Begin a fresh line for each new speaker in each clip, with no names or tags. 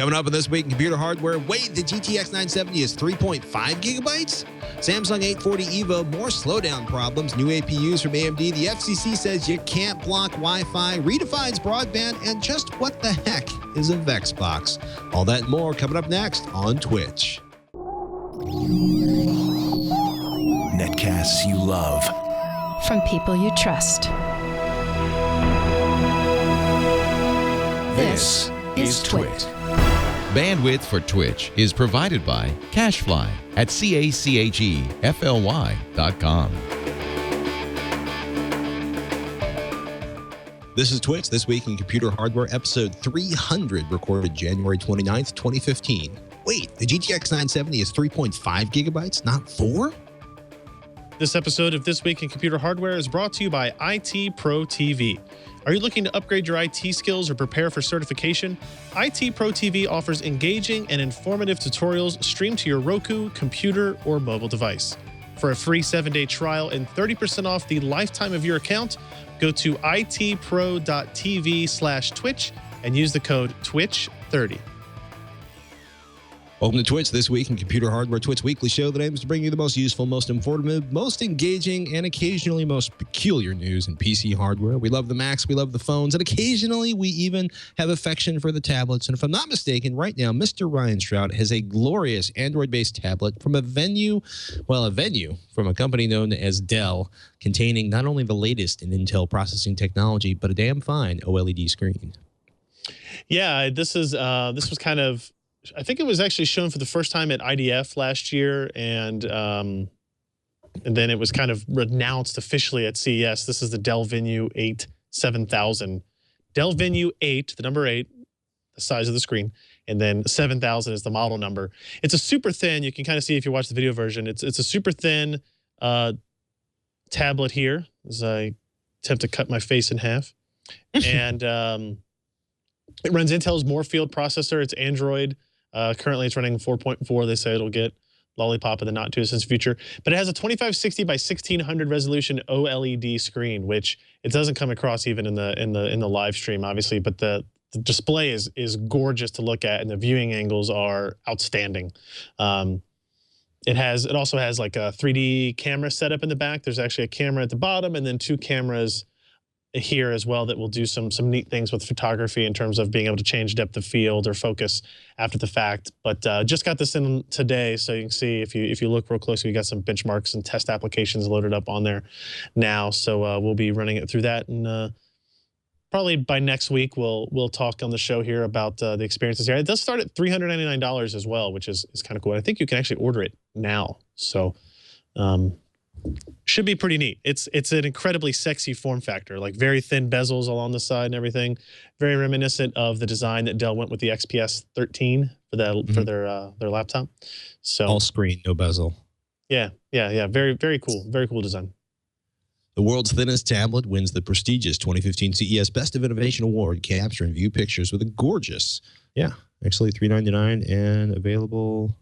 Coming up in This Week in Computer Hardware, wait, the GTX 970 is 3.5 gigabytes? Samsung 840 EVO, more slowdown problems, new APUs from AMD, the FCC says you can't block Wi-Fi, redefines broadband, and just what the heck is a Vexbox? All that and more coming up next on TWiCH.
Netcasts you love.
From people you trust.
This is TWiCH.
Bandwidth for TWiCH is provided by CacheFly at CACHEFLY.com.
This is TWiCH, This Week in Computer Hardware, episode 300, recorded January 29th, 2015. Wait, the GTX 970 is 3.5 gigabytes, not 4?
This episode of This Week in Computer Hardware is brought to you by IT Pro TV. Are you looking to upgrade your IT skills or prepare for certification? IT Pro TV offers engaging and informative tutorials streamed to your Roku, computer, or mobile device. For a free 7-day trial and 30% off the lifetime of your account, go to itpro.tv/twitch and use the code TWICH30.
Welcome to TWiCH, This Week in Computer Hardware, TWiCH weekly show that aims to bring you the most useful, most informative, most engaging, and occasionally most peculiar news in PC hardware. We love the Macs, we love the phones, and occasionally we even have affection for the tablets. And if I'm not mistaken, right now, Mr. Ryan Shrout has a glorious Android-based tablet from a venue from a company known as Dell, containing not only the latest in Intel processing technology, but a damn fine OLED screen.
Yeah, this was kind of, I think it was actually shown for the first time at IDF last year, and then it was kind of announced officially at CES. This is the Dell Venue 8 7000. Dell Venue 8, the number 8, the size of the screen, and then 7000 is the model number. It's a super thin, you can kind of see if you watch the video version, it's a super thin tablet here, as I attempt to cut my face in half. And it runs Intel's Moorfield processor. It's Android. Currently, it's running 4.4. They say it'll get Lollipop in the not-too-distant future. But it has a 2560 by 1600 resolution OLED screen, which it doesn't come across even in the live stream, obviously. But the display is gorgeous to look at, and the viewing angles are outstanding. It also has like a 3D camera setup in the back. There's actually a camera at the bottom, and then 2 cameras here as well that will do some neat things with photography in terms of being able to change depth of field or focus after the fact. But just got this in today, so you can see if you look real closely, we got some benchmarks and test applications loaded up on there now. So we'll be running it through that, and probably by next week we'll talk on the show here about the experiences here. It does start at $399 as well, which is kind of cool. I think you can actually order it now, so should be pretty neat. It's an incredibly sexy form factor, like very thin bezels along the side and everything. Very reminiscent of the design that Dell went with the XPS 13 for their laptop. So
all screen, no bezel.
Yeah. Very, very cool. Very cool design.
The world's thinnest tablet wins the prestigious 2015 CES Best of Innovation Award. Capture and view pictures with a gorgeous, actually $399 and available.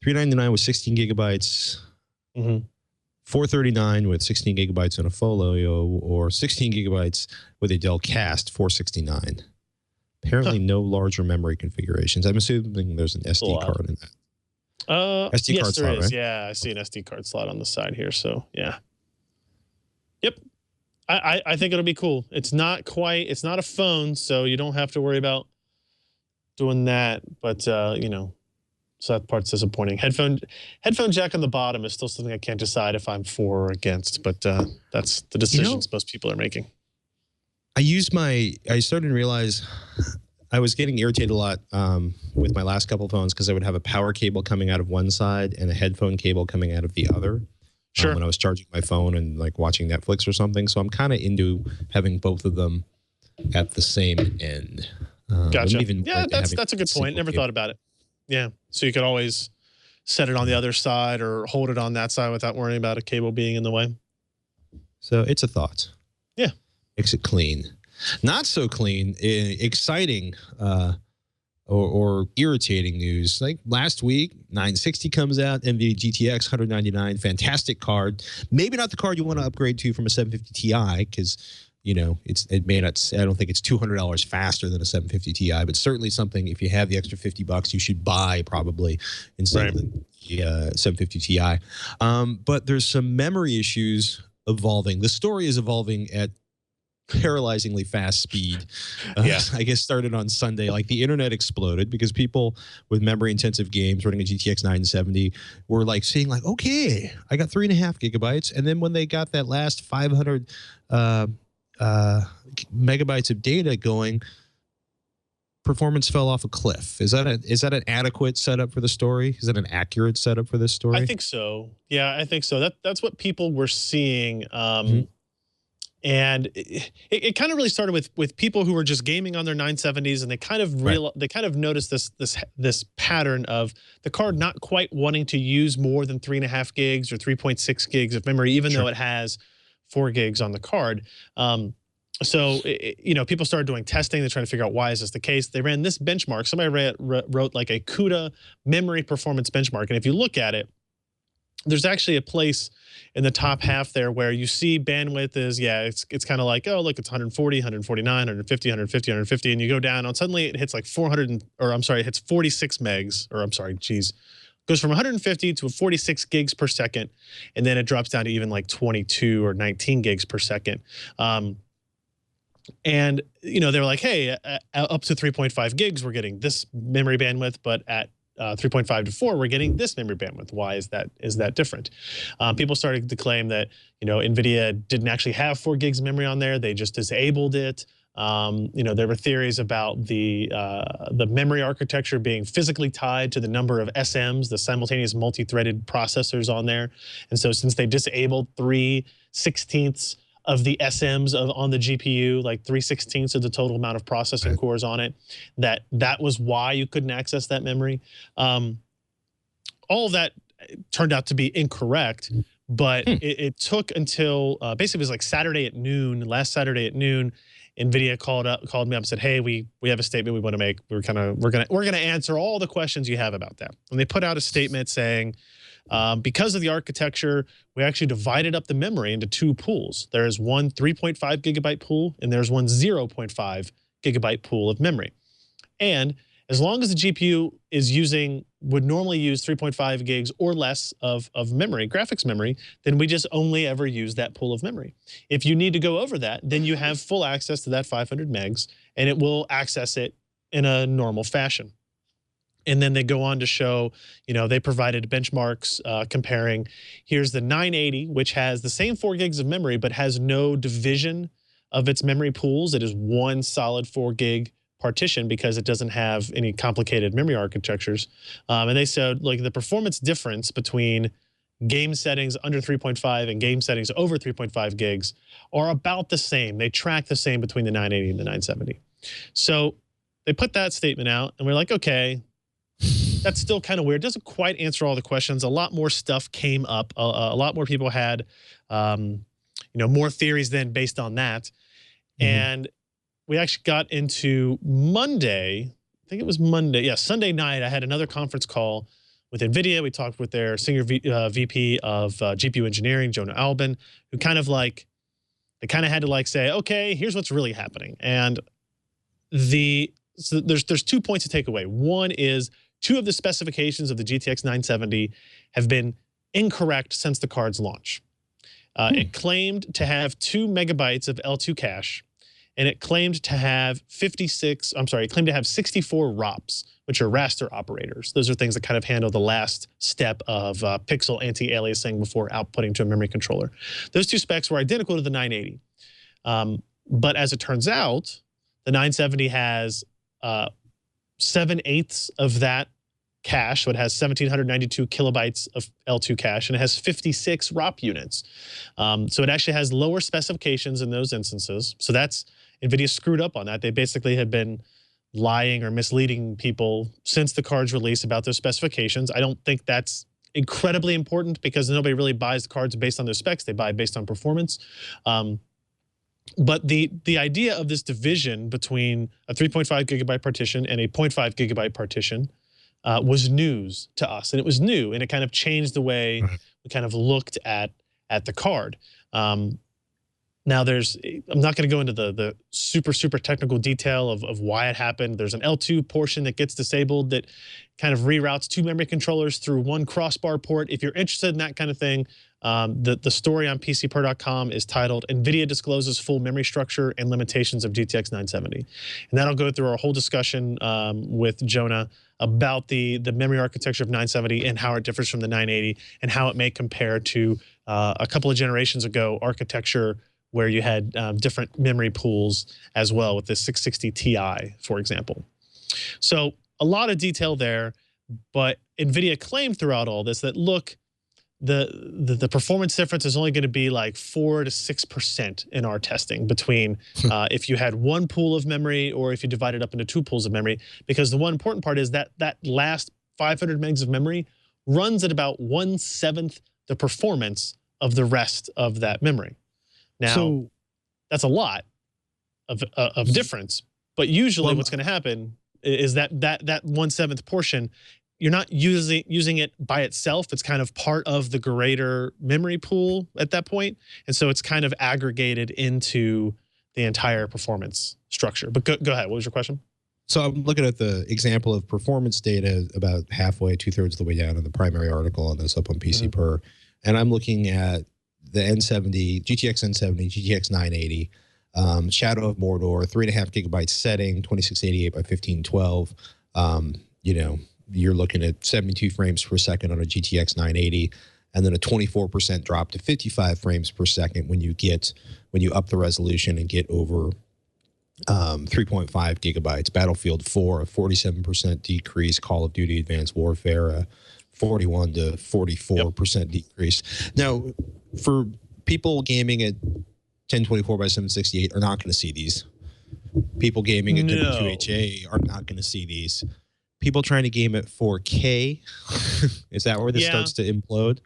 $399 with 16 gigabytes. $439 with 16 gigabytes on a Folio, or 16 gigabytes with a Dell Cast, $469. Apparently no larger memory configurations. I'm assuming there's an SD card in that. SD
yes,
card
there
slot,
is.
right?
Yeah, I see an SD card slot on the side here. So yeah. Yep. I think it'll be cool. It's not a phone, so you don't have to worry about doing that. But so that part's disappointing. Headphone jack on the bottom is still something I can't decide if I'm for or against, but that's the decisions most people are making.
I started to realize I was getting irritated a lot with my last couple of phones because I would have a power cable coming out of one side and a headphone cable coming out of the other.
Sure.
When I was charging my phone and like watching Netflix or something. So I'm kind of into having both of them at the same end.
Gotcha. Yeah, that's a good point. Never thought about it. Yeah, so you could always set it on the other side or hold it on that side without worrying about a cable being in the way.
So it's a thought.
Yeah.
Makes it clean. Not so clean, exciting or irritating news. Like last week, 960 comes out, NVIDIA GTX 199, fantastic card. Maybe not the card you want to upgrade to from a 750 Ti because you know, it may not. I don't think it's $200 faster than a 750 Ti, but certainly something. If you have the extra $50, you should buy probably instead of the 750 Ti. But there's some memory issues evolving. The story is evolving at paralyzingly fast speed. I guess started on Sunday. Like the internet exploded because people with memory intensive games running a GTX 970 were like saying like, okay, I got 3.5 gigabytes. And then when they got that last 500 megabytes of data going, performance fell off a cliff. Is that an adequate setup for the story? Is that an accurate setup for this story?
I think so. Yeah, I think so. That's what people were seeing. And it kind of really started with people who were just gaming on their 970s, and they kind of noticed this pattern of the card not quite wanting to use more than 3.5 gigs or 3.6 gigs of memory, even though it has 4 gigs on the card. So you know, people started doing testing. They're trying to figure out why is this the case. They ran this benchmark. Somebody wrote like a CUDA memory performance benchmark, and if you look at it, there's actually a place in the top half there where you see bandwidth is, it's kind of like, oh, look, it's 140, 149, 150, 150, 150, and you go down, and suddenly it hits like it hits 46 megs, goes from 150 to 46 gigs per second, and then it drops down to even like 22 or 19 gigs per second. And, you know, they were like, hey, up to 3.5 gigs, we're getting this memory bandwidth, but at 3.5 to 4, we're getting this memory bandwidth. Why is that different? People started to claim that, you know, NVIDIA didn't actually have 4 gigs of memory on there. They just disabled it. You know, there were theories about the memory architecture being physically tied to the number of SMs, the simultaneous multi-threaded processors on there. And so since they disabled 3/16 of the SMs on the GPU, like 3/16 of the total amount of processing cores on it, that was why you couldn't access that memory. All of that turned out to be incorrect, but it took until basically it was like last Saturday at noon, NVIDIA called me up and said, hey, we have a statement we want to make. We're gonna answer all the questions you have about that. And they put out a statement saying, because of the architecture, we actually divided up the memory into 2 pools. There's one 3.5 gigabyte pool, and there's one 0.5 gigabyte pool of memory. And as long as the GPU would normally use 3.5 gigs or less of memory, graphics memory, then we just only ever use that pool of memory. If you need to go over that, then you have full access to that 500 megs, and it will access it in a normal fashion. And then they go on to show, you know, they provided benchmarks comparing, here's the 980, which has the same 4 gigs of memory, but has no division of its memory pools. It is one solid 4 gig partition because it doesn't have any complicated memory architectures. And they said, like, the performance difference between game settings under 3.5 and game settings over 3.5 gigs are about the same. They track the same between the 980 and the 970. So they put that statement out, and we're like, okay, that's still kind of weird. It doesn't quite answer all the questions. A lot more stuff came up. A lot more people had, you know, more theories then based on that. And we actually got into Monday. I think it was Monday. Yeah, Sunday night. I had another conference call with NVIDIA. We talked with their senior VP of GPU engineering, Jonah Albin, who kind of like, they kind of had to like say, okay, here's what's really happening. And so there's 2 points to take away. One is 2 of the specifications of the GTX 970 have been incorrect since the card's launch. It claimed to have 2 megabytes of L2 cache, and it claimed to have 64 ROPs, which are raster operators. Those are things that kind of handle the last step of pixel anti-aliasing before outputting to a memory controller. Those 2 specs were identical to the 980. But as it turns out, the 970 has 7/8 of that cache, so it has 1,792 kilobytes of L2 cache, and it has 56 ROP units. So it actually has lower specifications in those instances. So that's, NVIDIA screwed up on that. They basically have been lying or misleading people since the card's release about those specifications. I don't think that's incredibly important because nobody really buys the cards based on their specs. They buy based on performance. But the idea of this division between a 3.5 gigabyte partition and a 0.5 gigabyte partition was news to us. And it was new, and it kind of changed the way we kind of looked at the card. Now I'm not going to go into the super technical detail of why it happened. There's an L2 portion that gets disabled that kind of reroutes two memory controllers through one crossbar port. If you're interested in that kind of thing, the story on PCPer.com is titled "NVIDIA Discloses Full Memory Structure and Limitations of GTX 970," and that'll go through our whole discussion with Jonah about the memory architecture of 970 and how it differs from the 980 and how it may compare to a couple of generations ago architecture where you had different memory pools as well with the 660 Ti, for example. So a lot of detail there, but NVIDIA claimed throughout all this that, look, the performance difference is only going to be like 4 to 6% in our testing between if you had one pool of memory or if you divide it up into two pools of memory, because the one important part is that that last 500 megs of memory runs at about 1/7 the performance of the rest of that memory. Now, that's a lot of difference, but usually what's going to happen is that 1/7 portion, you're not using it by itself. It's kind of part of the greater memory pool at that point, and so it's kind of aggregated into the entire performance structure. But go ahead. What was your question?
So I'm looking at the example of performance data about halfway, 2/3 of the way down in the primary article on this up on PCPer, and I'm looking at the N70, GTX N70, GTX 980, Shadow of Mordor, 3.5 gigabytes setting, 2688 by 1512. You know, you're looking at 72 frames per second on a GTX 980, and then a 24% drop to 55 frames per second when you up the resolution and get over 3.5 gigabytes. Battlefield 4, a 47% decrease. Call of Duty Advanced Warfare, a 41 to 44% decrease. Now, for people gaming at 1024 by 768 are not going to see these. People gaming at 32HA are not going to see these. People trying to game at 4K, is that where this starts to implode?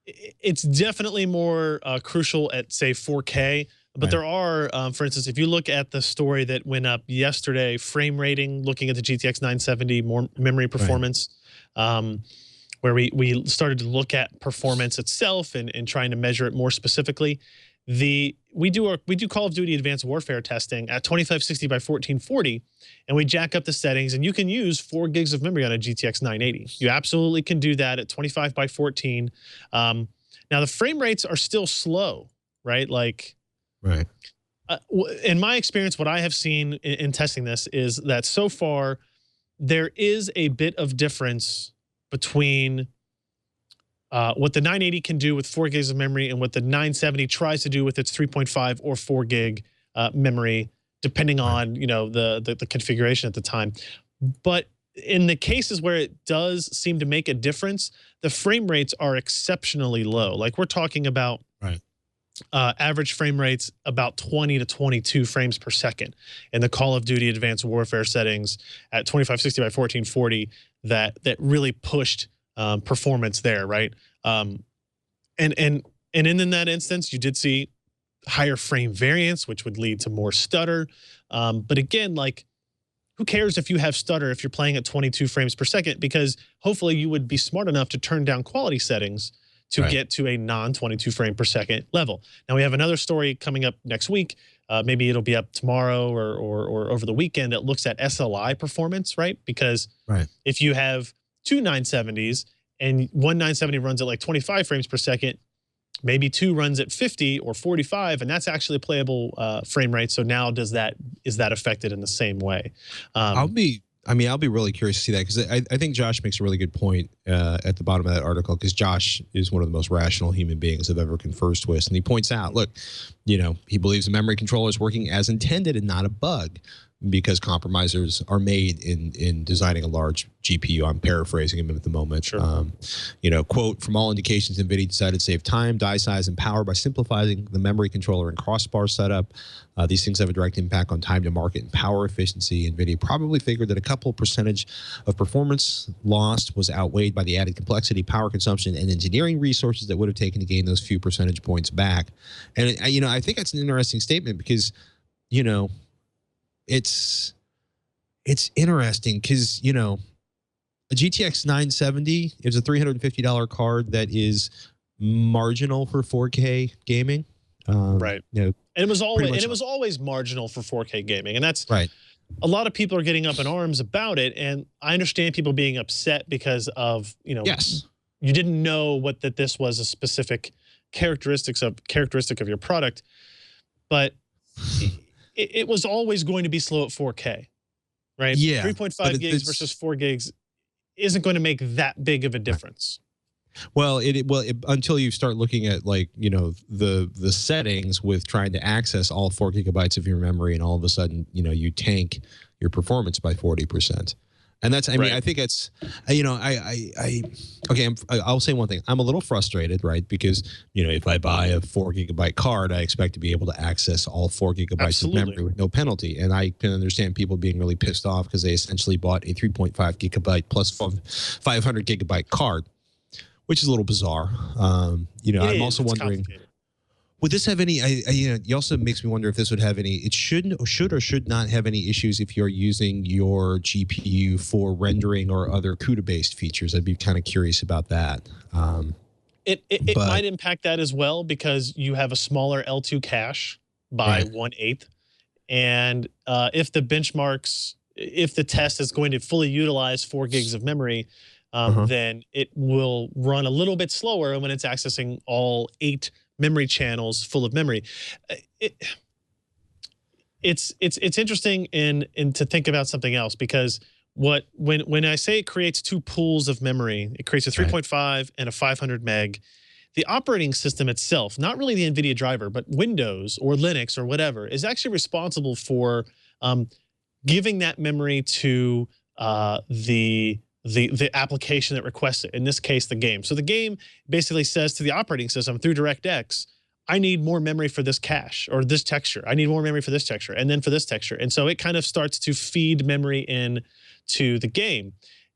It's definitely more crucial at, say, 4K. But there are, for instance, if you look at the story that went up yesterday, frame rating, looking at the GTX 970, more memory performance, where we started to look at performance itself and trying to measure it more specifically. We do Call of Duty Advanced Warfare testing at 2560 by 1440, and we jack up the settings, and you can use 4 gigs of memory on a GTX 980. You absolutely can do that at 25 by 14. Now the frame rates are still slow, right? Like, in my experience, what I have seen in testing this is that so far there is a bit of difference between what the 980 can do with 4 gigs of memory and what the 970 tries to do with its 3.5 or 4 gig memory, depending on the configuration at the time. But in the cases where it does seem to make a difference, the frame rates are exceptionally low. Like, we're talking about average frame rates about 20 to 22 frames per second in the Call of Duty Advanced Warfare settings at 2560 by 1440 that really pushed performance there, right? And in that instance, you did see higher frame variance, which would lead to more stutter. But again, like, who cares if you have stutter if you're playing at 22 frames per second? Because hopefully you would be smart enough to turn down quality settings to get to a non-22 frame per second level. Now, we have another story coming up next week. Maybe it'll be up tomorrow or over the weekend. It looks at SLI performance, right? Because if you have two 970s and one 970 runs at like 25 frames per second, maybe two runs at 50 or 45, and that's actually a playable frame rate. So now is that affected in the same way?
I'll be really curious to see that, because I think Josh makes a really good point at the bottom of that article, because Josh is one of the most rational human beings I've ever conversed with. And he points out, look, he believes the memory controller is working as intended and not a bug, because compromises are made in designing a large GPU. I'm paraphrasing him at the moment.
Sure.
Quote, from all indications, NVIDIA decided to save time, die size, and power by simplifying the memory controller and crossbar setup. These things have a direct impact on time to market and power efficiency. NVIDIA probably figured that a couple percentage of performance lost was outweighed by the added complexity, power consumption, and engineering resources that would have taken to gain those few percentage points back. And, I think that's an interesting statement, because, it's interesting because, a GTX 970 is a $350 card that is marginal for 4K gaming.
Right.
You know,
And it
much
was always marginal for 4K gaming, and that's
right.
a lot of people are getting up in arms about it, and I understand people being upset because of
Yes.
you didn't know that this was a specific characteristic of your product, but it was always going to be slow at 4K, right?
Yeah.
3.5 gigs versus 4 gigs isn't going to make that big of a difference.
Well, until you start looking at the settings with trying to access all 4 gigabytes of your memory, and all of a sudden you tank your performance by 40%. And that's, I mean, I think it's, I'll say one thing. I'm a little frustrated, right? Because, if I buy a 4 gigabyte card, I expect to be able to access all 4 gigabytes of memory with no penalty. And I can understand people being really pissed off because they essentially bought a 3.5 gigabyte plus 500 gigabyte card, which is a little bizarre. I'm also wondering, would this have any? It also makes me wonder if this would have any. It should or should not have any issues if you're using your GPU for rendering or other CUDA-based features. I'd be kind of curious about that.
It might impact that as well because you have a smaller L2 cache by 1/8, and if the test is going to fully utilize 4 gigs of memory, then it will run a little bit slower when it's accessing all 8 memory channels full of memory. It's interesting in to think about something else, because when I say it creates 2 pools of memory, it creates a 3.5 and a 500 meg. The operating system itself, not really the NVIDIA driver, but Windows or Linux or whatever, is actually responsible for giving that memory to the application that requests it, in this case, the game. So the game basically says to the operating system through DirectX, I need more memory for this cache or this texture. I need more memory for this texture and then for this texture. And so it kind of starts to feed memory in to the game.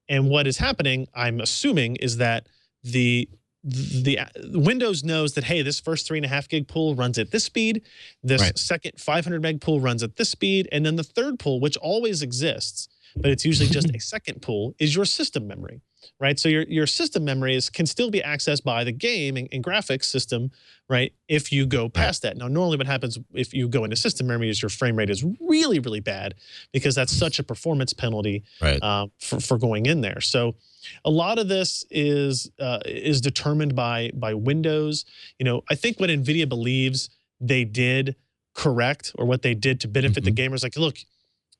And what is happening, I'm assuming, is that the Windows knows that, hey, this first 3.5 gig pool runs at this speed, this second 500 meg pool runs at this speed, and then the third pool, which always exists, but it's usually just a second pool, is your system memory, right? So your system memory can still be accessed by the game and graphics system, right, if you go past that. Now, normally what happens if you go into system memory is your frame rate is really, really bad, because that's such a performance penalty for going in there. So a lot of this is determined by Windows. I think what NVIDIA believes they did correct, or what they did to benefit the gamers, like, look,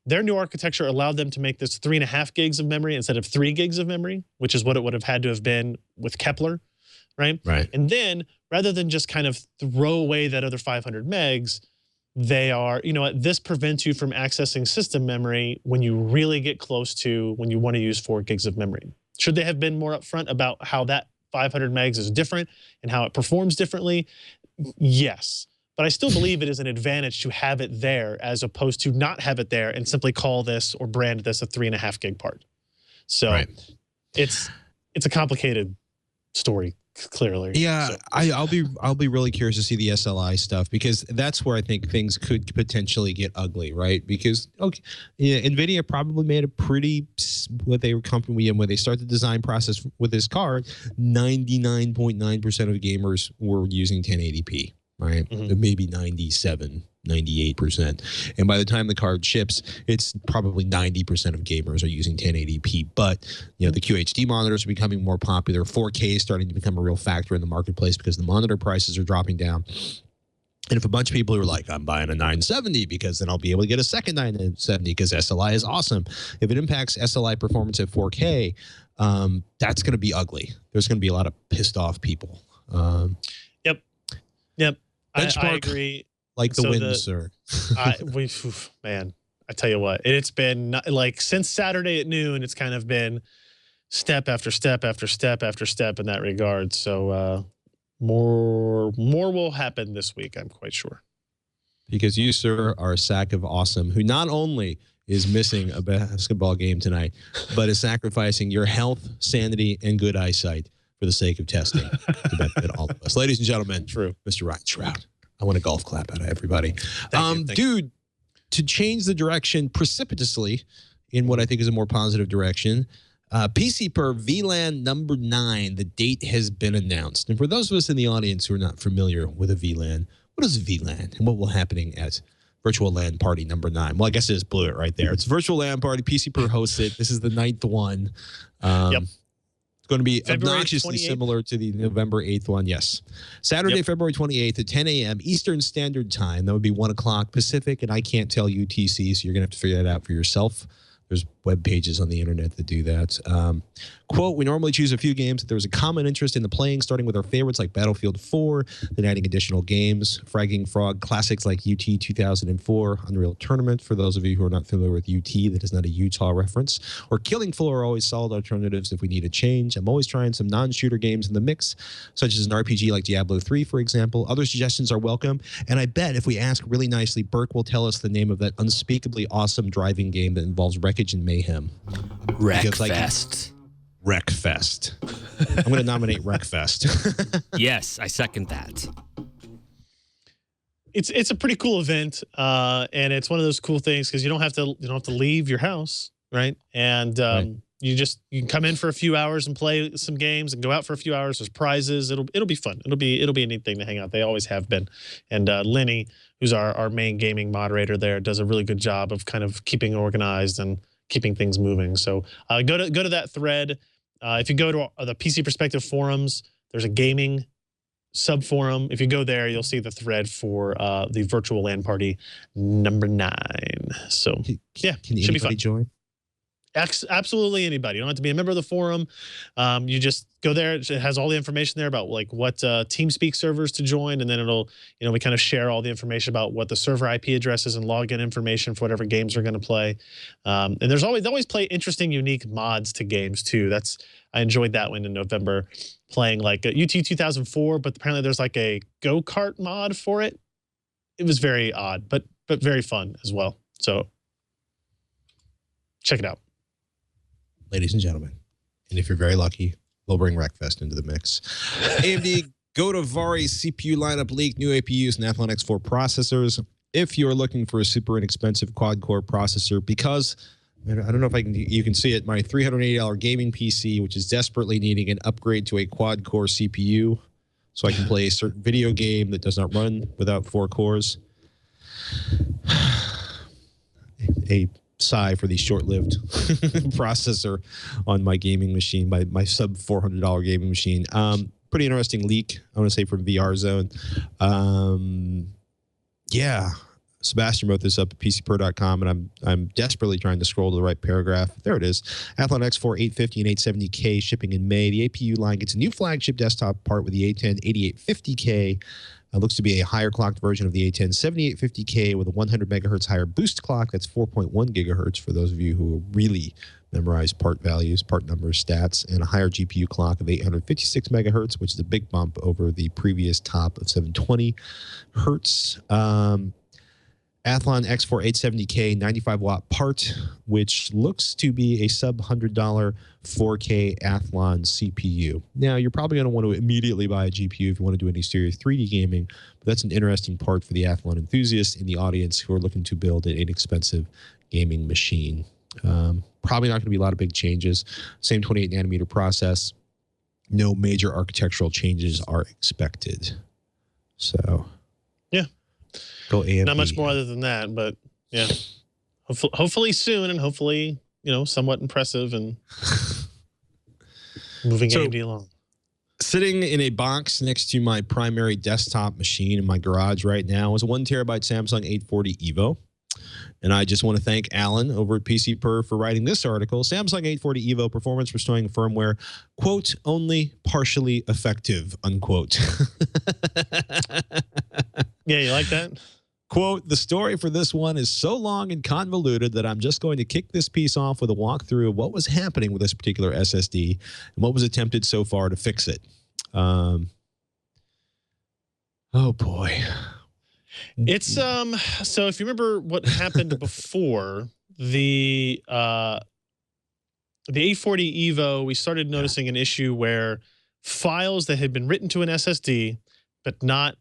their new architecture allowed them to make this 3.5 gigs of memory instead of 3 gigs of memory, which is what it would have had to have been with Kepler, right? And then rather than just kind of throw away that other 500 megs, they are, this prevents you from accessing system memory when you really get close to when you want to use 4 gigs of memory. Should they have been more upfront about how that 500 megs is different and how it performs differently? Yes. But I still believe it is an advantage to have it there as opposed to not have it there and simply call this or brand this a 3.5 gig part. So it's a complicated story, clearly.
Yeah,
so.
I'll be really curious to see the SLI stuff, because that's where I think things could potentially get ugly, right? Because NVIDIA probably made a pretty, what they were comfortable in when they start the design process with this card, 99.9% of gamers were using 1080p. Right, maybe 97, 98%. And by the time the card ships, it's probably 90% of gamers are using 1080p. But the QHD monitors are becoming more popular. 4K is starting to become a real factor in the marketplace because the monitor prices are dropping down. And if a bunch of people are like, I'm buying a 970 because then I'll be able to get a second 970 because SLI is awesome. If it impacts SLI performance at 4K, that's going to be ugly. There's going to be a lot of pissed off people.
Yep.
Benchmark,
I agree.
Like the wind, sir.
Man, I tell you what, it's been like since Saturday at noon, it's kind of been step after step after step after step in that regard. So more will happen this week, I'm quite sure.
Because you, sir, are a sack of awesome who not only is missing a basketball game tonight, but is sacrificing your health, sanity, and good eyesight for the sake of testing to benefit all of us. Ladies and gentlemen, Mr. Ryan Shrout. I want a golf clap out of everybody. Thank you. To change the direction precipitously in what I think is a more positive direction, PCPer VLAN number 9, the date has been announced. And for those of us in the audience who are not familiar with a VLAN, what is VLAN and what will happening at Virtual LAN Party number 9? Well, I guess I just blew it right there. It's Virtual LAN Party. PCPer hosts it. This is the 9th one.
Yep.
It's going to be
February
obnoxiously
28th.
similar to the November 8th one. Yes. Saturday, February 28th at 10 a.m. Eastern Standard Time. That would be 1 o'clock Pacific, and I can't tell UTC, so you're going to have to figure that out for yourself. There's web pages on the internet that do that. Quote, we normally choose a few games that there's a common interest in the playing, starting with our favorites like Battlefield 4, then adding additional games, Fragging Frog, classics like UT 2004, Unreal Tournament, for those of you who are not familiar with UT, that is not a Utah reference, or Killing Floor are always solid alternatives if we need a change. I'm always trying some non-shooter games in the mix, such as an RPG like Diablo 3, for example. Other suggestions are welcome, and I bet if we ask really nicely, Burke will tell us the name of that unspeakably awesome driving game that involves wreckage and mayhem.
Wreckfest.
Wreckfest. I'm going to nominate Wreckfest.
Yes, I second that.
It's a pretty cool event, and it's one of those cool things because you don't have to leave your house, right? And you can come in for a few hours and play some games, and go out for a few hours. There's prizes. It'll be fun. It'll be a neat thing to hang out. They always have been. And Lenny, who's our main gaming moderator there, does a really good job of kind of keeping organized and keeping things moving. So go to that thread. If you go to the PC Perspective forums, there's a gaming sub forum. If you go there, you'll see the thread for the Virtual LAN Party number 9. So yeah,
Can
should be
anybody
fun.
join?
Absolutely anybody. You don't have to be a member of the forum. You just go there. It has all the information there about like what TeamSpeak servers to join, and then it'll, we kind of share all the information about what the server IP addresses and login information for whatever games we're going to play. And they always play interesting, unique mods to games too. I enjoyed that one in November, playing like a UT 2004, but apparently there's like a go-kart mod for it. It was very odd, but very fun as well. So check it out.
Ladies and gentlemen, and if you're very lucky, we'll bring Wreckfest into the mix. AMD Godavari CPU lineup leak, new APUs and Athlon X4 processors. If you're looking for a super inexpensive quad-core processor, because I don't know if you can see it, my $380 gaming PC, which is desperately needing an upgrade to a quad-core CPU, so I can play a certain video game that does not run without 4 cores. A sigh for the short-lived processor on my gaming machine, my sub $400 gaming machine. Pretty interesting leak, I want to say, from VR Zone. Yeah, Sebastian wrote this up at PCPer.com, and I'm desperately trying to scroll to the right paragraph. There it is. Athlon X4 850 and 870K shipping in May. The APU line gets a new flagship desktop part with the A10 8850K. Looks to be a higher clocked version of the A10 7850K with a 100 megahertz higher boost clock. That's 4.1 gigahertz for those of you who really memorize part values, part numbers, stats, and a higher GPU clock of 856 megahertz, which is a big bump over the previous top of 720 hertz. Athlon X4 870K 95-watt part, which looks to be a sub-$100 4K Athlon CPU. Now, you're probably going to want to immediately buy a GPU if you want to do any serious 3D gaming, but that's an interesting part for the Athlon enthusiasts in the audience who are looking to build an inexpensive gaming machine. Probably not going to be a lot of big changes. Same 28-nanometer process. No major architectural changes are expected. So,
yeah.
Go AMD.
Not much more other than that, but yeah, hopefully soon, and hopefully somewhat impressive and moving AMD along.
Sitting in a box next to my primary desktop machine in my garage right now is a 1 terabyte Samsung 840 EVO. And I just want to thank Alan over at PCPer for writing this article. Samsung 840 EVO performance restoring firmware, quote, only partially effective, unquote.
Yeah, you like that?
Quote, the story for this one is so long and convoluted that I'm just going to kick this piece off with a walkthrough of what was happening with this particular SSD and what was attempted so far to fix it. Oh, boy.
It's so if you remember what happened before the 840 EVO, we started noticing an issue where files that had been written to an SSD but not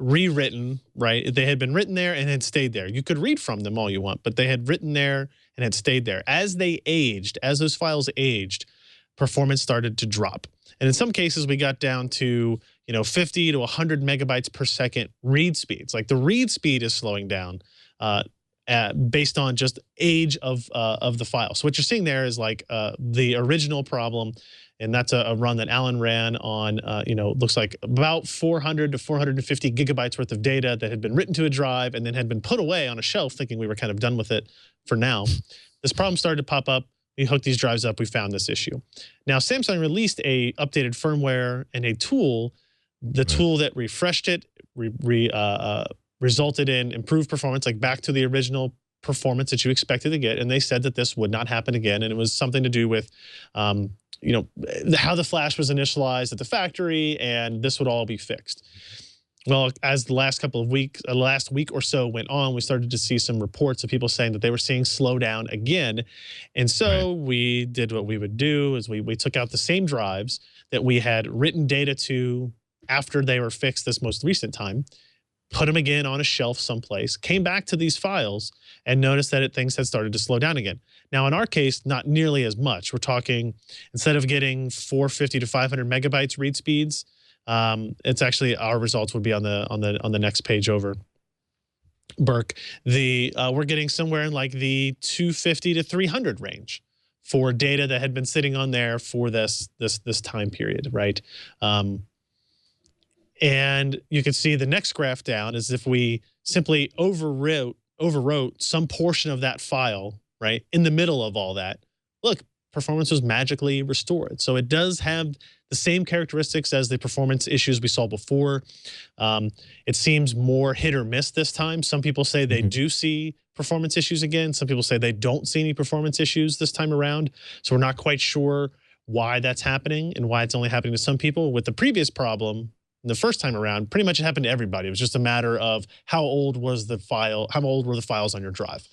rewritten, right? They had been written there and had stayed there. You could read from them all you want, but they had written there and had stayed there. As they aged, as those files aged, performance started to drop. And in some cases, we got down to, 50 to 100 megabytes per second read speeds. Like the read speed is slowing down based on just age of the file. So what you're seeing there is like the original problem, and that's a run that Alan ran on, looks like about 400 to 450 gigabytes worth of data that had been written to a drive and then had been put away on a shelf, thinking we were kind of done with it for now. This problem started to pop up. We hooked these drives up. We found this issue. Now, Samsung released a updated firmware and a tool. The tool that refreshed it resulted in improved performance, like back to the original performance that you expected to get. And they said that this would not happen again. And it was something to do with, how the flash was initialized at the factory, and this would all be fixed. Well, as the last couple of weeks, last week or so went on, we started to see some reports of people saying that they were seeing slowdown again. And so we did what we would do is we took out the same drives that we had written data to after they were fixed this most recent time, put them again on a shelf someplace, came back to these files and noticed that things had started to slow down again. Now, in our case, not nearly as much. We're talking, instead of getting 450 to 500 megabytes read speeds, it's actually, our results would be on the next page over, Burke. We're getting somewhere in like the 250 to 300 range for data that had been sitting on there for this time period, right? And you can see the next graph down is if we simply overwrote some portion of that file, right, in the middle of all that, look, performance was magically restored. So it does have the same characteristics as the performance issues we saw before. It seems more hit or miss this time. Some people say they do see performance issues again. Some people say they don't see any performance issues this time around. So we're not quite sure why that's happening and why it's only happening to some people. With the previous problem, the first time around, pretty much it happened to everybody. It was just a matter of how old was the file, how old were the files on your drive.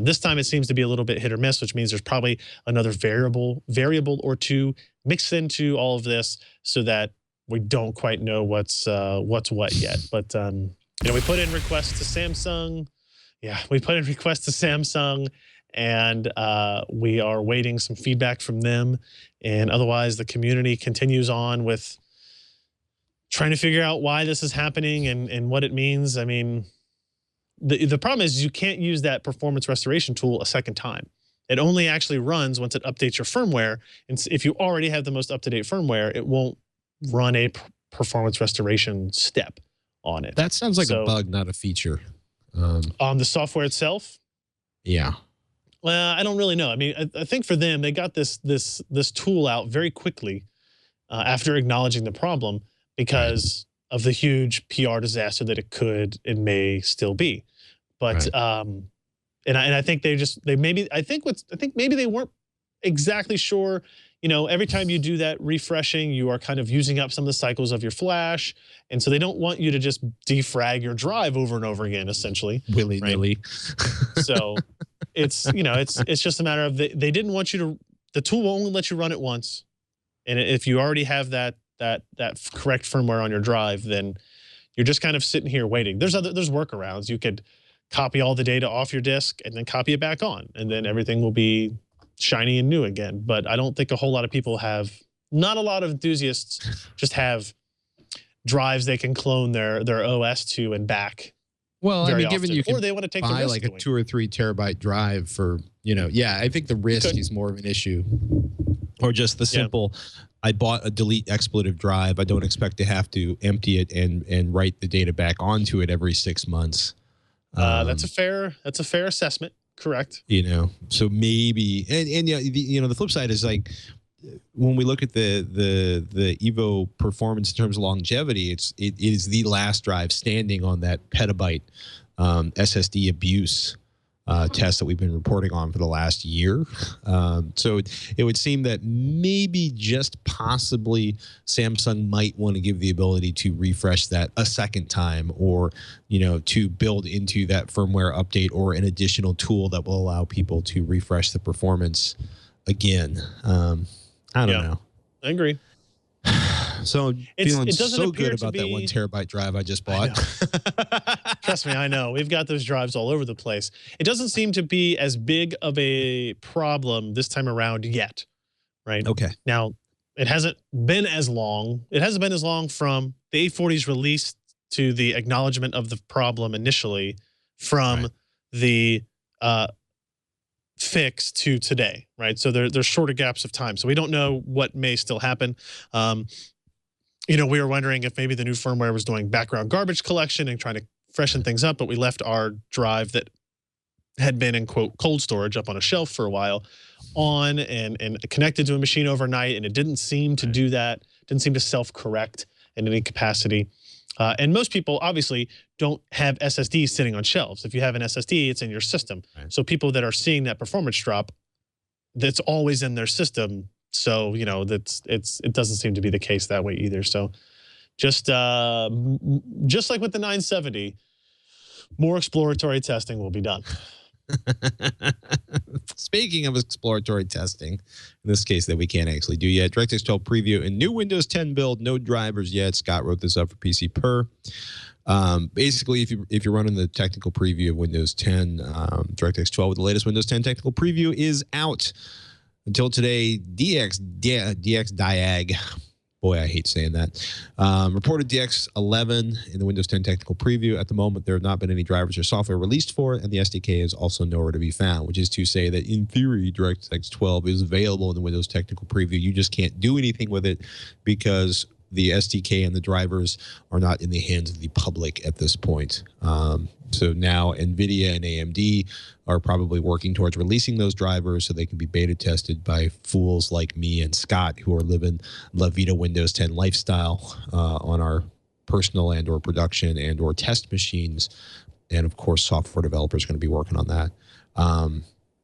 This time it seems to be a little bit hit or miss, which means there's probably another variable or two mixed into all of this so that we don't quite know what's what yet. But we put in requests to Samsung. Yeah, we put in requests to Samsung, and we are waiting some feedback from them. And otherwise, the community continues on with trying to figure out why this is happening and what it means. I mean, the problem is you can't use that performance restoration tool a second time. It only actually runs once it updates your firmware. And if you already have the most up-to-date firmware, it won't run a performance restoration step on it.
That sounds like a bug, not a feature.
On the software itself?
Yeah.
Well, I don't really know. I mean, I think for them, they got this tool out very quickly after acknowledging the problem, because of the huge PR disaster that it could and may still be. But and I think maybe they weren't exactly sure. Every time you do that refreshing, you are kind of using up some of the cycles of your flash, and so they don't want you to just defrag your drive over and over again, essentially,
willy-nilly.
So it's just a matter of they didn't want you to. The tool will only let you run it once, and if you already have that correct firmware on your drive, then you're just kind of sitting here waiting. There's workarounds. You could copy all the data off your disk and then copy it back on, and then everything will be shiny and new again. But I don't think a whole lot of people have, not a lot of enthusiasts just have drives they can clone their OS to and back.
Well, I mean, given you can
or they want to take the
buy
risk
like a 2 or 3 terabyte drive for, I think the risk is more of an issue. Or just the simple, I bought a delete expletive drive. I don't expect to have to empty it and write the data back onto it every 6 months.
That's a fair assessment. Correct.
So maybe, and the flip side is like, when we look at the Evo performance in terms of longevity, it is the last drive standing on that petabyte SSD abuse test that we've been reporting on for the last year. So it would seem that maybe just possibly Samsung might want to give the ability to refresh that a second time, or to build into that firmware update or an additional tool that will allow people to refresh the performance again. I don't know.
I agree.
So feeling so
appear
good about that 1 terabyte drive I just bought.
Trust me, I know. We've got those drives all over the place. It doesn't seem to be as big of a problem this time around yet, right?
Okay.
Now, it hasn't been as long. It hasn't been as long from the 840's release to the acknowledgement of the problem initially, from the fix to today, right? So there's shorter gaps of time. So we don't know what may still happen. You know, we were wondering if maybe the new firmware was doing background garbage collection and trying to freshen things up, but we left our drive that had been in, quote, cold storage up on a shelf for a while on and connected to a machine overnight, and it didn't seem to do that, didn't seem to self-correct in any capacity. And most people obviously don't have SSDs sitting on shelves. If you have an SSD, it's in your system. Right. So people that are seeing that performance drop, that's always in their system. So, you know, it doesn't seem to be the case that way either. So just like with the 970, more exploratory testing will be done.
Speaking of exploratory testing, in this case that we can't actually do yet, DirectX 12 preview and new Windows 10 build, no drivers yet. Scott wrote this up for PCPer. Basically, if you're running the technical preview of Windows 10, DirectX 12 with the latest Windows 10 technical preview is out. Until today, DX Diag, boy, I hate saying that, reported DX 11 in the Windows 10 technical preview. At the moment, there have not been any drivers or software released for it, and the SDK is also nowhere to be found, which is to say that in theory, DirectX 12 is available in the Windows technical preview. You just can't do anything with it because the SDK and the drivers are not in the hands of the public at this point. So now NVIDIA and AMD are probably working towards releasing those drivers so they can be beta tested by fools like me and Scott, who are living La Vida Windows 10 lifestyle on our personal and or production and or test machines. And of course, software developers are going to be working on that.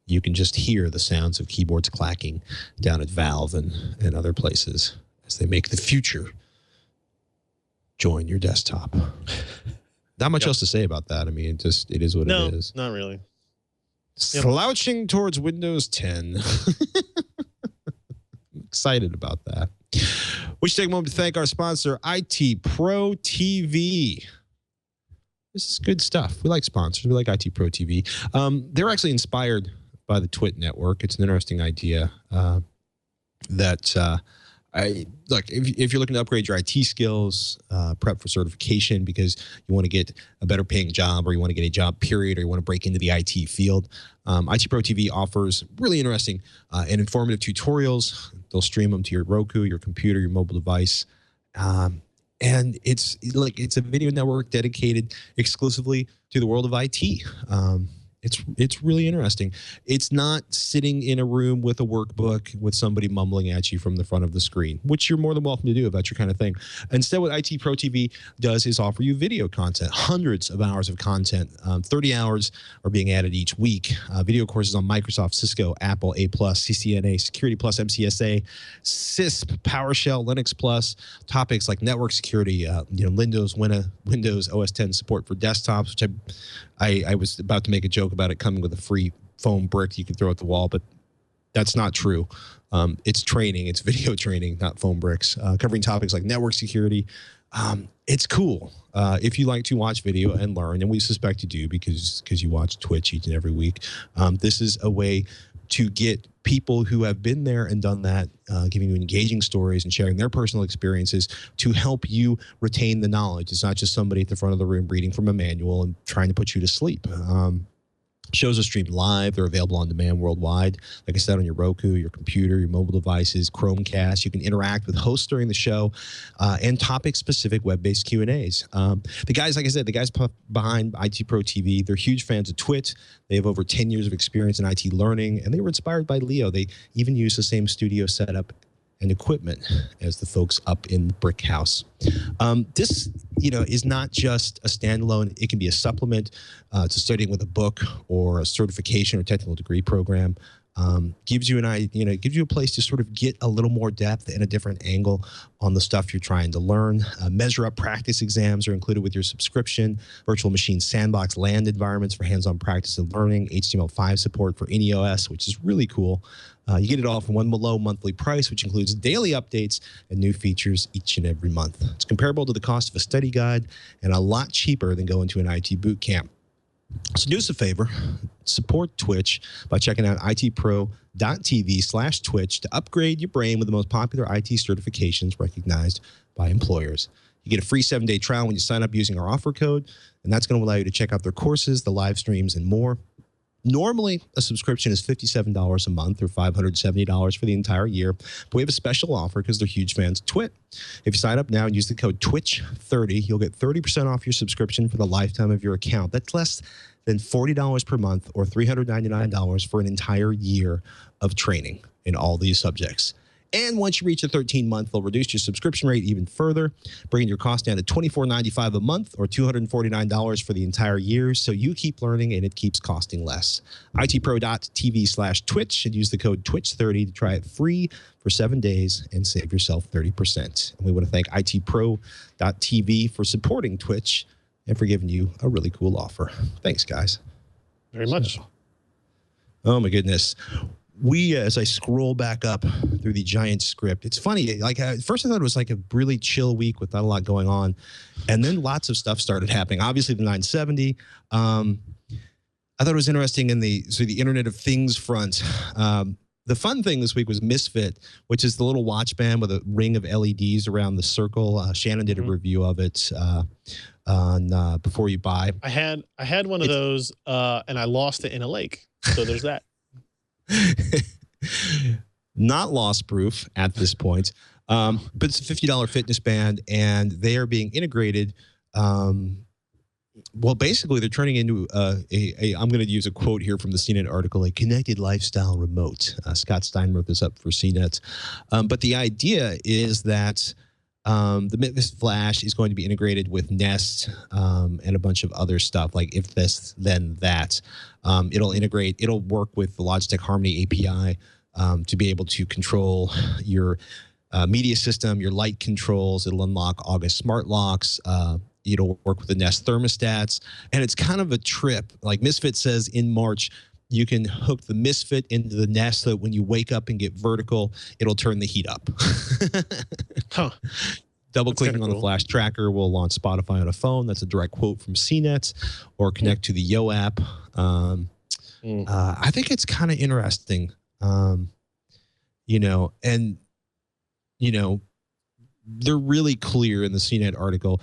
You can just hear the sounds of keyboards clacking down at Valve and other places as they make the future join your desktop. Not much else to say about that. I mean, it is what it is.
No, not really.
Slouching towards Windows 10. I'm excited about that. We should take a moment to thank our sponsor, IT Pro TV. This is good stuff. We like sponsors. We like IT Pro TV. They're actually inspired by the TWiCH network. It's an interesting idea that look, if you're looking to upgrade your IT skills, prep for certification because you want to get a better paying job, or you want to get a job period, or you want to break into the IT field, IT Pro TV offers really interesting and informative tutorials. They'll stream them to your Roku, your computer, your mobile device. And it's a video network dedicated exclusively to the world of IT. It's really interesting. It's not sitting in a room with a workbook with somebody mumbling at you from the front of the screen, which you're more than welcome to do if that's your kind of thing. Instead, what IT Pro TV does is offer you video content, hundreds of hours of content. 30 hours are being added each week. Video courses on Microsoft, Cisco, Apple, A+, CCNA, Security Plus, MCSA, CISP, PowerShell, Linux Plus, topics like network security, Windows OS 10 support for desktops, which I was about to make a joke about it coming with a free foam brick you can throw at the wall, but that's not true. It's training. It's video training, not foam bricks, covering topics like network security. It's cool if you like to watch video and learn, and we suspect you do because you watch TWiCH each and every week. This is a way to get people who have been there and done that, giving you engaging stories and sharing their personal experiences to help you retain the knowledge. It's not just somebody at the front of the room reading from a manual and trying to put you to sleep. Shows are streamed live. They're available on demand worldwide. Like I said, on your Roku, your computer, your mobile devices, Chromecast. You can interact with hosts during the show and topic-specific web-based Q&As. The guys, like I said, the guys behind IT Pro TV, they're huge fans of TWiCH. They have over 10 years of experience in IT learning, and they were inspired by Leo. They even use the same studio setup and equipment as the folks up in the Brick House. This, is not just a standalone. It can be a supplement to studying with a book or a certification or technical degree program. Gives you gives you a place to sort of get a little more depth and a different angle on the stuff you're trying to learn. Measure Up practice exams are included with your subscription. Virtual machine sandbox land environments for hands-on practice and learning. HTML5 support for any OS, which is really cool. You get it all for one low monthly price, which includes daily updates and new features each and every month. It's comparable to the cost of a study guide and a lot cheaper than going to an IT boot camp. So do us a favor, support Twitch by checking out itpro.tv/Twitch to upgrade your brain with the most popular IT certifications recognized by employers. You get a free 7-day trial when you sign up using our offer code, and that's going to allow you to check out their courses, the live streams, and more. Normally, a subscription is $57 a month or $570 for the entire year, but we have a special offer because they're huge fans of Twit. If you sign up now and use the code TWiCH30, you'll get 30% off your subscription for the lifetime of your account. That's less than $40 per month or $399 for an entire year of training in all these subjects. And once you reach a 13-month, they'll reduce your subscription rate even further, bringing your cost down to $24.95 a month or $249 for the entire year. So you keep learning and it keeps costing less. itpro.tv/Twitch and use the code TWiCH30 to try it free for 7 days and save yourself 30%. And we want to thank itpro.tv for supporting Twitch and for giving you a really cool offer. Thanks, guys.
Very much.
Oh, my goodness. As I scroll back up through the giant script, it's funny. Like at first I thought it was like a really chill week with not a lot going on. And then lots of stuff started happening. Obviously the 970. I thought it was interesting in the Internet of Things front. The fun thing this week was Misfit, which is the little watch band with a ring of LEDs around the circle. Shannon did a review of it on Before You Buy.
I had one of those and I lost it in a lake. So there's that.
Not loss proof at this point, but it's a $50 fitness band, and they are being integrated. Well, basically, they're turning into I'm going to use a quote here from the CNET article, a connected lifestyle remote. Scott Stein wrote this up for CNET. But the idea is that the Misfit Flash is going to be integrated with Nest and a bunch of other stuff, like if this, then that. It'll work with the Logitech Harmony API to be able to control your media system, your light controls. It'll unlock August smart locks. It'll work with the Nest thermostats. And it's kind of a trip. Like Misfit says in March, you can hook the Misfit into the Nest so that when you wake up and get vertical, it'll turn the heat up.
Huh.
Double-clicking on the Flash tracker will launch Spotify on a phone. That's a direct quote from CNET. Or connect to the Yo app. I think it's kind of interesting. They're really clear in the CNET article.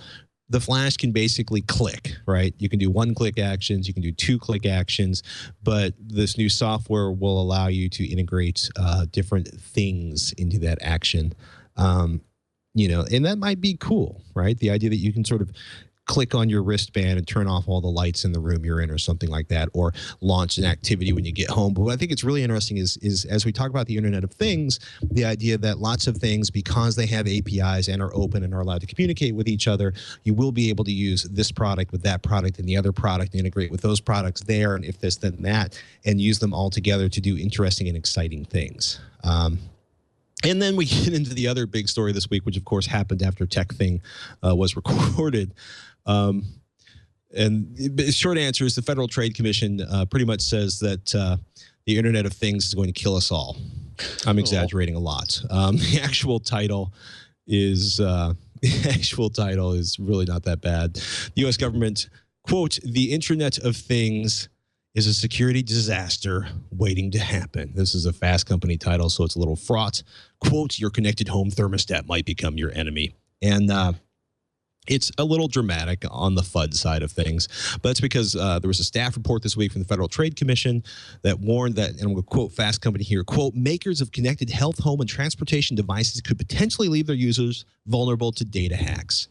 The Flash can basically click, right? You can do one-click actions, you can do two-click actions, but this new software will allow you to integrate different things into that action. And that might be cool, right? The idea that you can sort of click on your wristband and turn off all the lights in the room you're in or something like that, or launch an activity when you get home. But what I think it's really interesting is as we talk about the Internet of Things, the idea that lots of things, because they have APIs and are open and are allowed to communicate with each other, you will be able to use this product with that product and the other product and integrate with those products there, and if this, then that, and use them all together to do interesting and exciting things. And then we get into the other big story this week, which of course happened after Tech Thing was recorded. And the short answer is the Federal Trade Commission pretty much says that the Internet of Things is going to kill us all. I'm exaggerating a lot. The actual title is really not that bad. The U.S. government, quote, "The Internet of Things is a security disaster waiting to happen." This is a Fast Company title, so it's a little fraught. Quote, "Your connected home thermostat might become your enemy." And it's a little dramatic on the FUD side of things, but that's because there was a staff report this week from the Federal Trade Commission that warned that, and I'm going to quote Fast Company here, quote, "Makers of connected health, home, and transportation devices could potentially leave their users vulnerable to data hacks.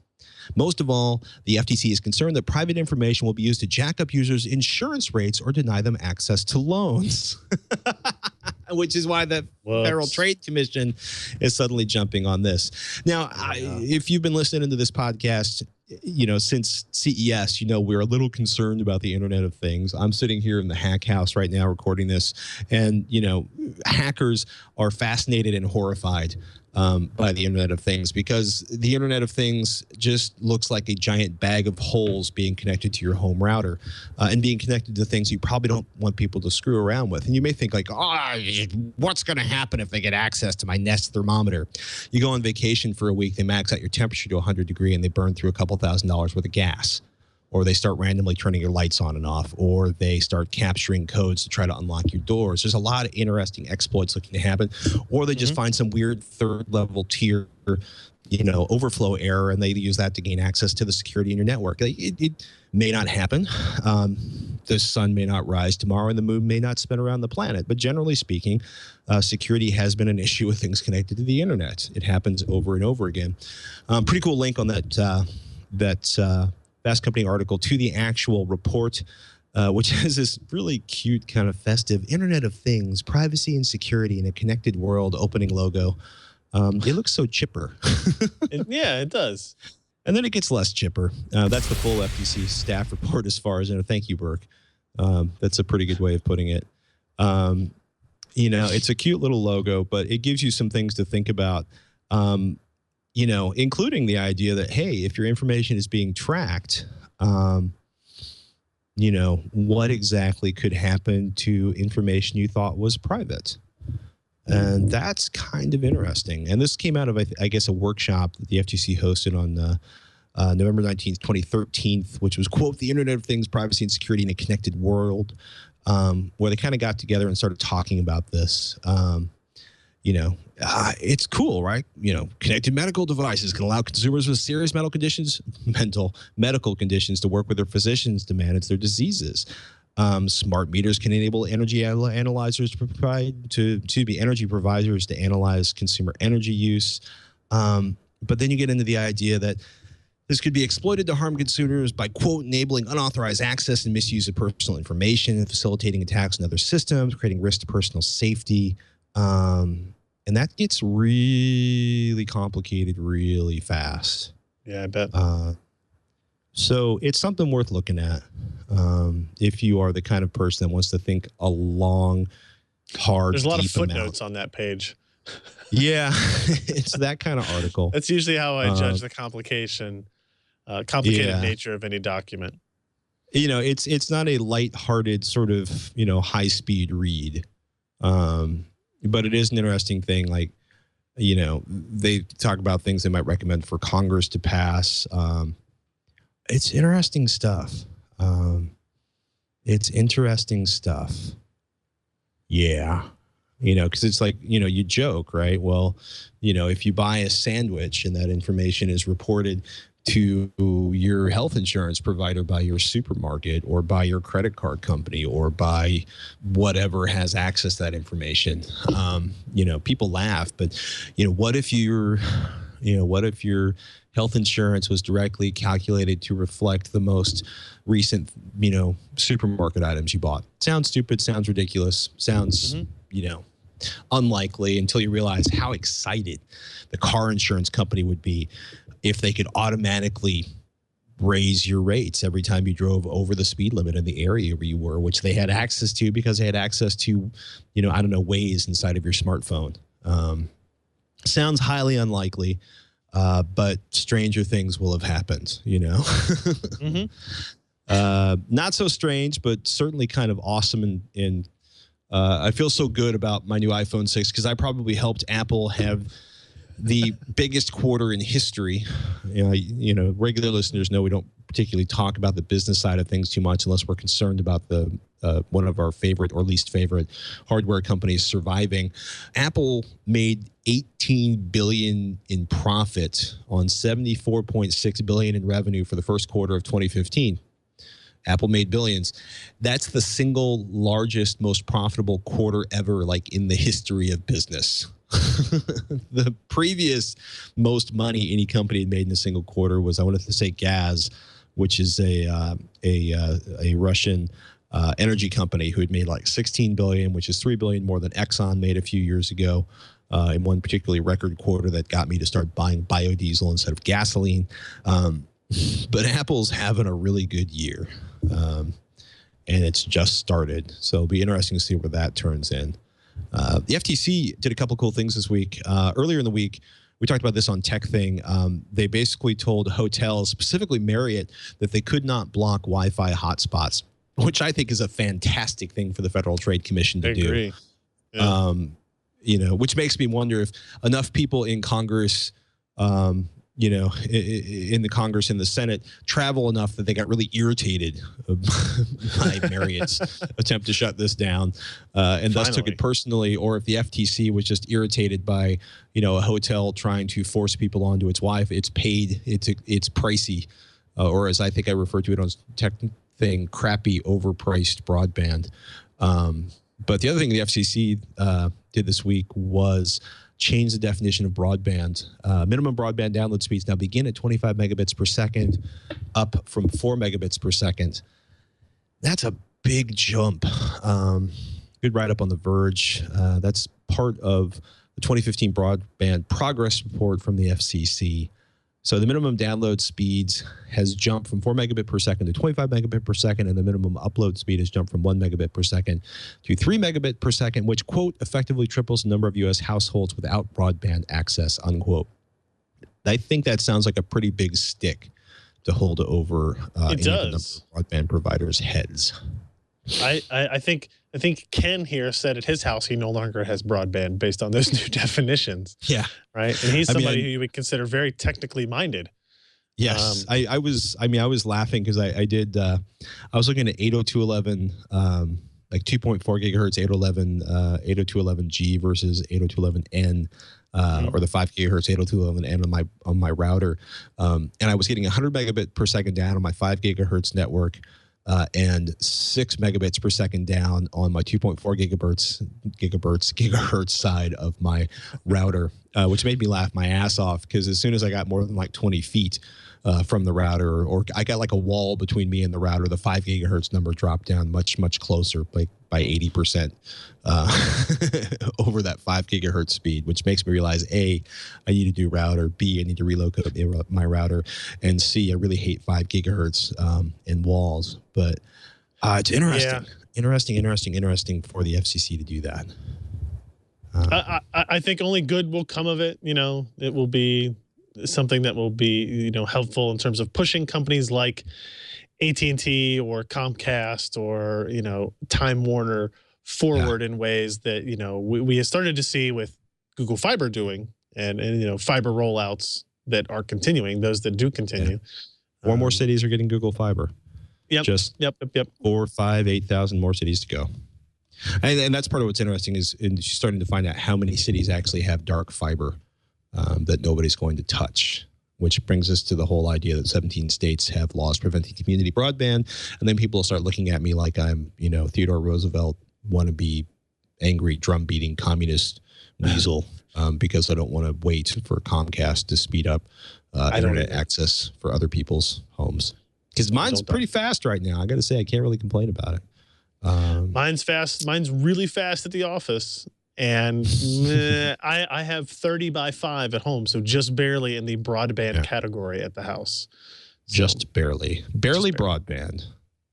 Most of all, the FTC is concerned that private information will be used to jack up users' insurance rates or deny them access to loans." Which is why the Federal Trade Commission is suddenly jumping on this. Now, if you've been listening to this podcast, since CES, we're a little concerned about the Internet of Things. I'm sitting here in the hack house right now recording this, and, hackers are fascinated and horrified by the Internet of Things, because the Internet of Things just looks like a giant bag of holes being connected to your home router and being connected to things you probably don't want people to screw around with. And you may think like, what's going to happen if they get access to my Nest thermometer? You go on vacation for a week, they max out your temperature to 100 degrees, and they burn through a couple $1,000s worth of gas. or they start randomly turning your lights on and off, or they start capturing codes to try to unlock your doors. There's a lot of interesting exploits looking to happen, or they just find some weird third-level tier, overflow error, and they use that to gain access to the security in your network. It may not happen. The sun may not rise tomorrow, and the moon may not spin around the planet. But generally speaking, security has been an issue with things connected to the internet. It happens over and over again. Pretty cool link on that Fast Company article to the actual report, which has this really cute kind of festive Internet of Things, privacy and security in a connected world opening logo. It looks so chipper.
Yeah, it does.
And then it gets less chipper. That's the full FTC staff report as far as, thank you, Burke. That's a pretty good way of putting it. It's a cute little logo, but it gives you some things to think about, including the idea that, hey, if your information is being tracked, what exactly could happen to information you thought was private? And that's kind of interesting. And this came out of, I guess, a workshop that the FTC hosted on November 19th, 2013, which was, quote, the Internet of Things, Privacy and Security in a Connected World, where they kind of got together and started talking about this. It's cool, right? Connected medical devices can allow consumers with serious medical conditions to work with their physicians to manage their diseases. Smart meters can enable energy analyzers energy providers to analyze consumer energy use. But then you get into the idea that this could be exploited to harm consumers by, quote, enabling unauthorized access and misuse of personal information and facilitating attacks on other systems, creating risk to personal safety. And that gets really complicated really fast.
Yeah, I bet.
So it's something worth looking at if you are the kind of person that wants to think a long, hard,
There's a lot of
deep
footnotes
amount.
on that page.
Yeah, it's that kind of article.
That's usually how I judge the complicated nature of any document.
It's not a lighthearted sort of, high-speed read. But it is an interesting thing. Like, they talk about things they might recommend for Congress to pass. It's interesting stuff. Yeah. Because it's like, you joke, right? Well, if you buy a sandwich and that information is reported to your health insurance provider by your supermarket or by your credit card company or by whatever has access to that information, people laugh. But, what if your health insurance was directly calculated to reflect the most recent, supermarket items you bought? Sounds stupid, sounds ridiculous, sounds, unlikely until you realize how excited the car insurance company would be if they could automatically raise your rates every time you drove over the speed limit in the area where you were, which they had access to because they had access to, Waze inside of your smartphone. Sounds highly unlikely, but stranger things will have happened, Not so strange, but certainly kind of awesome. And I feel so good about my new iPhone 6 because I probably helped Apple have the biggest quarter in history. Regular listeners know we don't particularly talk about the business side of things too much unless we're concerned about the one of our favorite or least favorite hardware companies surviving. Apple made $18 billion in profit on $74.6 billion in revenue for the first quarter of 2015. Apple made billions. That's the single largest, most profitable quarter ever, like in the history of business. The previous most money any company had made in a single quarter was, I wanted to say, Gaz, which is a Russian energy company who had made like $16 billion, which is $3 billion more than Exxon made a few years ago. In one particularly record quarter that got me to start buying biodiesel instead of gasoline. But Apple's having a really good year, and it's just started. So it'll be interesting to see where that turns in. The FTC did a couple cool things this week. Earlier in the week, we talked about this on Tech Thing. They basically told hotels, specifically Marriott, that they could not block Wi-Fi hotspots, which I think is a fantastic thing for the Federal Trade Commission to do. I agree. Yeah. Which makes me wonder if enough people in Congress in the Congress and the Senate travel enough that they got really irritated by Marriott's attempt to shut this down, and thus took it personally. Or if the FTC was just irritated by, a hotel trying to force people onto its Wi-Fi, it's pricey, or as I think I refer to it on tech thing, crappy, overpriced broadband. But the other thing the FCC did this week was change the definition of broadband. Minimum broadband download speeds now begin at 25 megabits per second, up from 4 megabits per second. That's a big jump. Good write-up on The Verge. That's part of the 2015 broadband progress report from the FCC. So the minimum download speeds has jumped from 4 megabit per second to 25 megabit per second, and the minimum upload speed has jumped from 1 megabit per second to 3 megabit per second, which, quote, effectively triples the number of U.S. households without broadband access, unquote. I think that sounds like a pretty big stick to hold over
it does.
The number of broadband providers' heads.
I think Ken here said at his house he no longer has broadband based on those new definitions.
Yeah.
Right. And he's somebody who you would consider very technically minded.
Yes. I was laughing because I was looking at 802.11, like 2.4 gigahertz 802.11G versus 802.11N. Or the 5 gigahertz 802.11n on my router, and I was getting 100 megabit per second down on my 5 gigahertz network, and 6 megabits per second down on my 2.4 gigahertz side of my router, which made me laugh my ass off because as soon as I got more than like 20 feet from the router, or I got like a wall between me and the router, the 5 gigahertz number dropped down much closer, like by 80% over that 5 gigahertz speed, which makes me realize A, I need a new router, B, I need to relocate my router, and C, I really hate 5 gigahertz in walls. But it's interesting, interesting for the FCC to do that.
I think only good will come of it. It will be something that will be, helpful in terms of pushing companies like AT&T or Comcast or, Time Warner forward in ways that, we have started to see with Google Fiber doing and fiber rollouts that are continuing, those that do continue.
Yeah. More cities are getting Google Fiber.
Yep.
Just 4, 5, 8,000 more cities to go. And that's part of what's interesting is starting to find out how many cities actually have dark fiber that nobody's going to touch, which brings us to the whole idea that 17 states have laws preventing community broadband. And then people will start looking at me like I'm, Theodore Roosevelt wannabe, angry, drum-beating communist weasel because I don't want to wait for Comcast to speed up internet access for other people's homes. Because mine's pretty fast right now. I got to say, I can't really complain about it.
Mine's fast. Mine's really fast at the office. And I have 30 by 5 at home, so just barely in the broadband category at the house. So,
just barely. Barely broadband.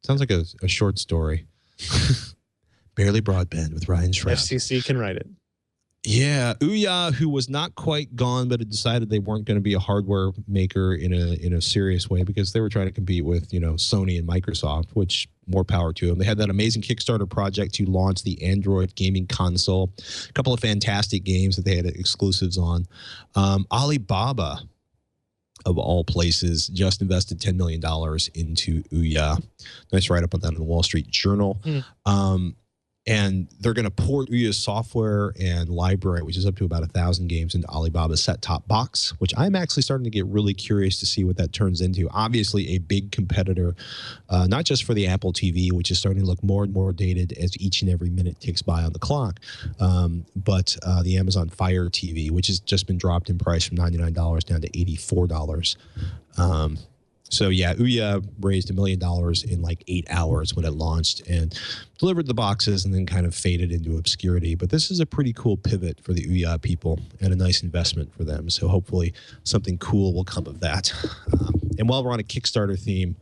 Sounds like a short story. Barely broadband with Ryan Shrout.
FCC can write it.
Yeah, Ouya, who was not quite gone, but had decided they weren't going to be a hardware maker in a serious way because they were trying to compete with Sony and Microsoft, which more power to them. They had that amazing Kickstarter project to launch the Android gaming console. A couple of fantastic games that they had exclusives on. Alibaba, of all places, just invested $10 million into Ouya. Nice write-up on that in the Wall Street Journal. And they're going to port Ouya's software and library, which is up to about 1,000 games, into Alibaba's set-top box, which I'm actually starting to get really curious to see what that turns into. Obviously, a big competitor, not just for the Apple TV, which is starting to look more and more dated as each and every minute ticks by on the clock, but the Amazon Fire TV, which has just been dropped in price from $99 down to $84. So yeah, Ouya raised $1 million in like 8 hours when it launched and delivered the boxes and then kind of faded into obscurity. But this is a pretty cool pivot for the Ouya people and a nice investment for them. So hopefully something cool will come of that. And while we're on a Kickstarter theme,